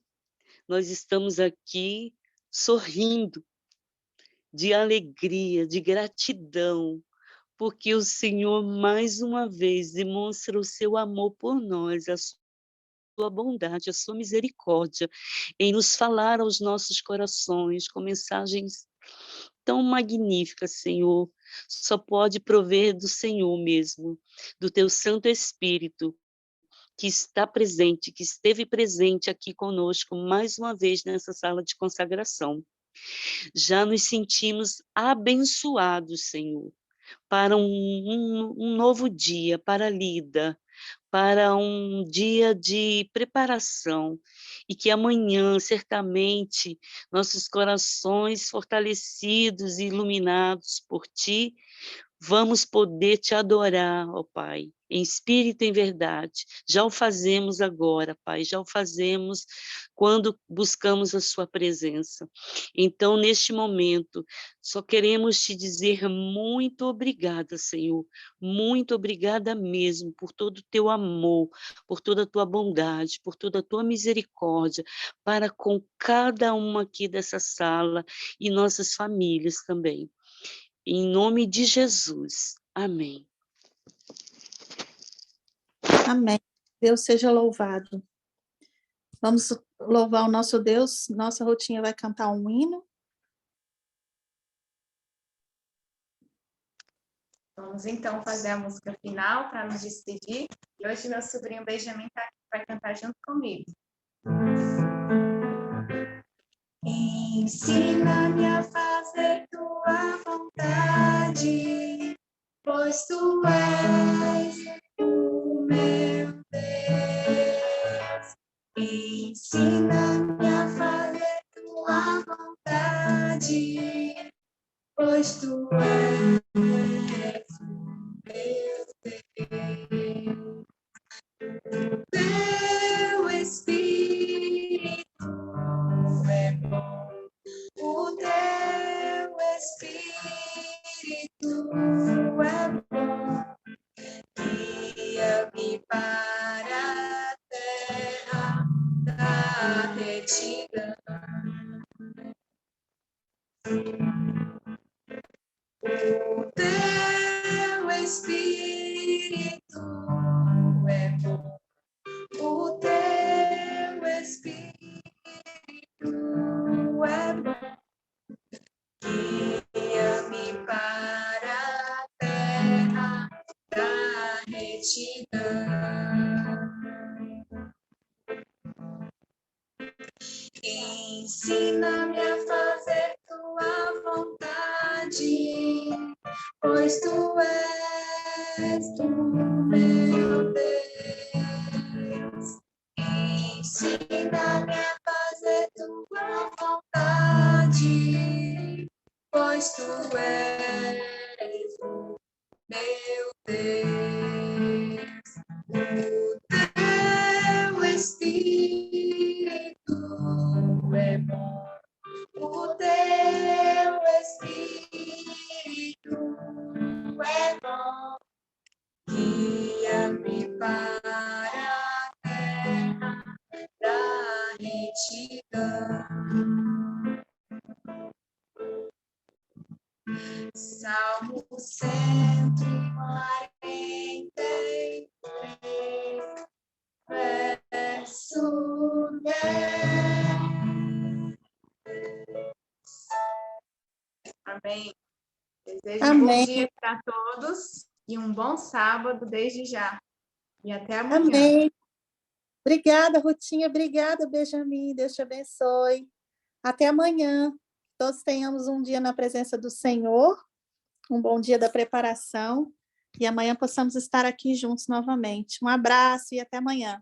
nós estamos aqui sorrindo de alegria, de gratidão, porque o Senhor, mais uma vez, demonstra o seu amor por nós, a sua bondade, a sua misericórdia, em nos falar aos nossos corações com mensagens tão magníficas, Senhor. Só pode prover do Senhor mesmo, do teu Santo Espírito, que está presente, que esteve presente aqui conosco mais uma vez nessa sala de consagração. Já nos sentimos abençoados, Senhor, para um novo dia, para a lida, para um dia de preparação, e que amanhã, certamente, nossos corações fortalecidos e iluminados por Ti, vamos poder te adorar, ó Pai, em espírito e em verdade. Já o fazemos agora, Pai, já o fazemos quando buscamos a sua presença. Então, neste momento, só queremos te dizer muito obrigada, Senhor, muito obrigada mesmo por todo o teu amor, por toda a tua bondade, por toda a tua misericórdia, para com cada uma aqui dessa sala e nossas famílias também. Em nome de Jesus. Amém. Amém. Deus seja louvado. Vamos louvar o nosso Deus. Nossa Rutinha vai cantar um hino. Vamos então fazer a música final para nos despedir. E hoje meu sobrinho Benjamin vai cantar junto comigo. Ensina-me a fazer tua vontade, pois tu és o meu Deus. Ensina-me a fazer tua vontade, pois tu és o meu Deus. Teu Espírito é bom, o teu Espírito é bom, guia-me para a terra da retidão. O teu Espírito é bom, o teu Espírito é bom, guia-me para a terra da retidão. Ensina-me a fazer tua vontade, pois tu és o meu Deus. Ensina-me a fazer tua vontade, pois tu és o meu Deus. O teu Espírito é bom, o teu Espírito é bom, guia-me para a terra da retidão. Salmo 143, verso 10. Amém. Desejo um bom dia para todos e um bom sábado desde já. E até amanhã. Amém. Obrigada, Rutinha. Obrigada, Benjamin. Deus te abençoe. Até amanhã. Todos tenhamos um dia na presença do Senhor, um bom dia da preparação, e amanhã possamos estar aqui juntos novamente. Um abraço e até amanhã.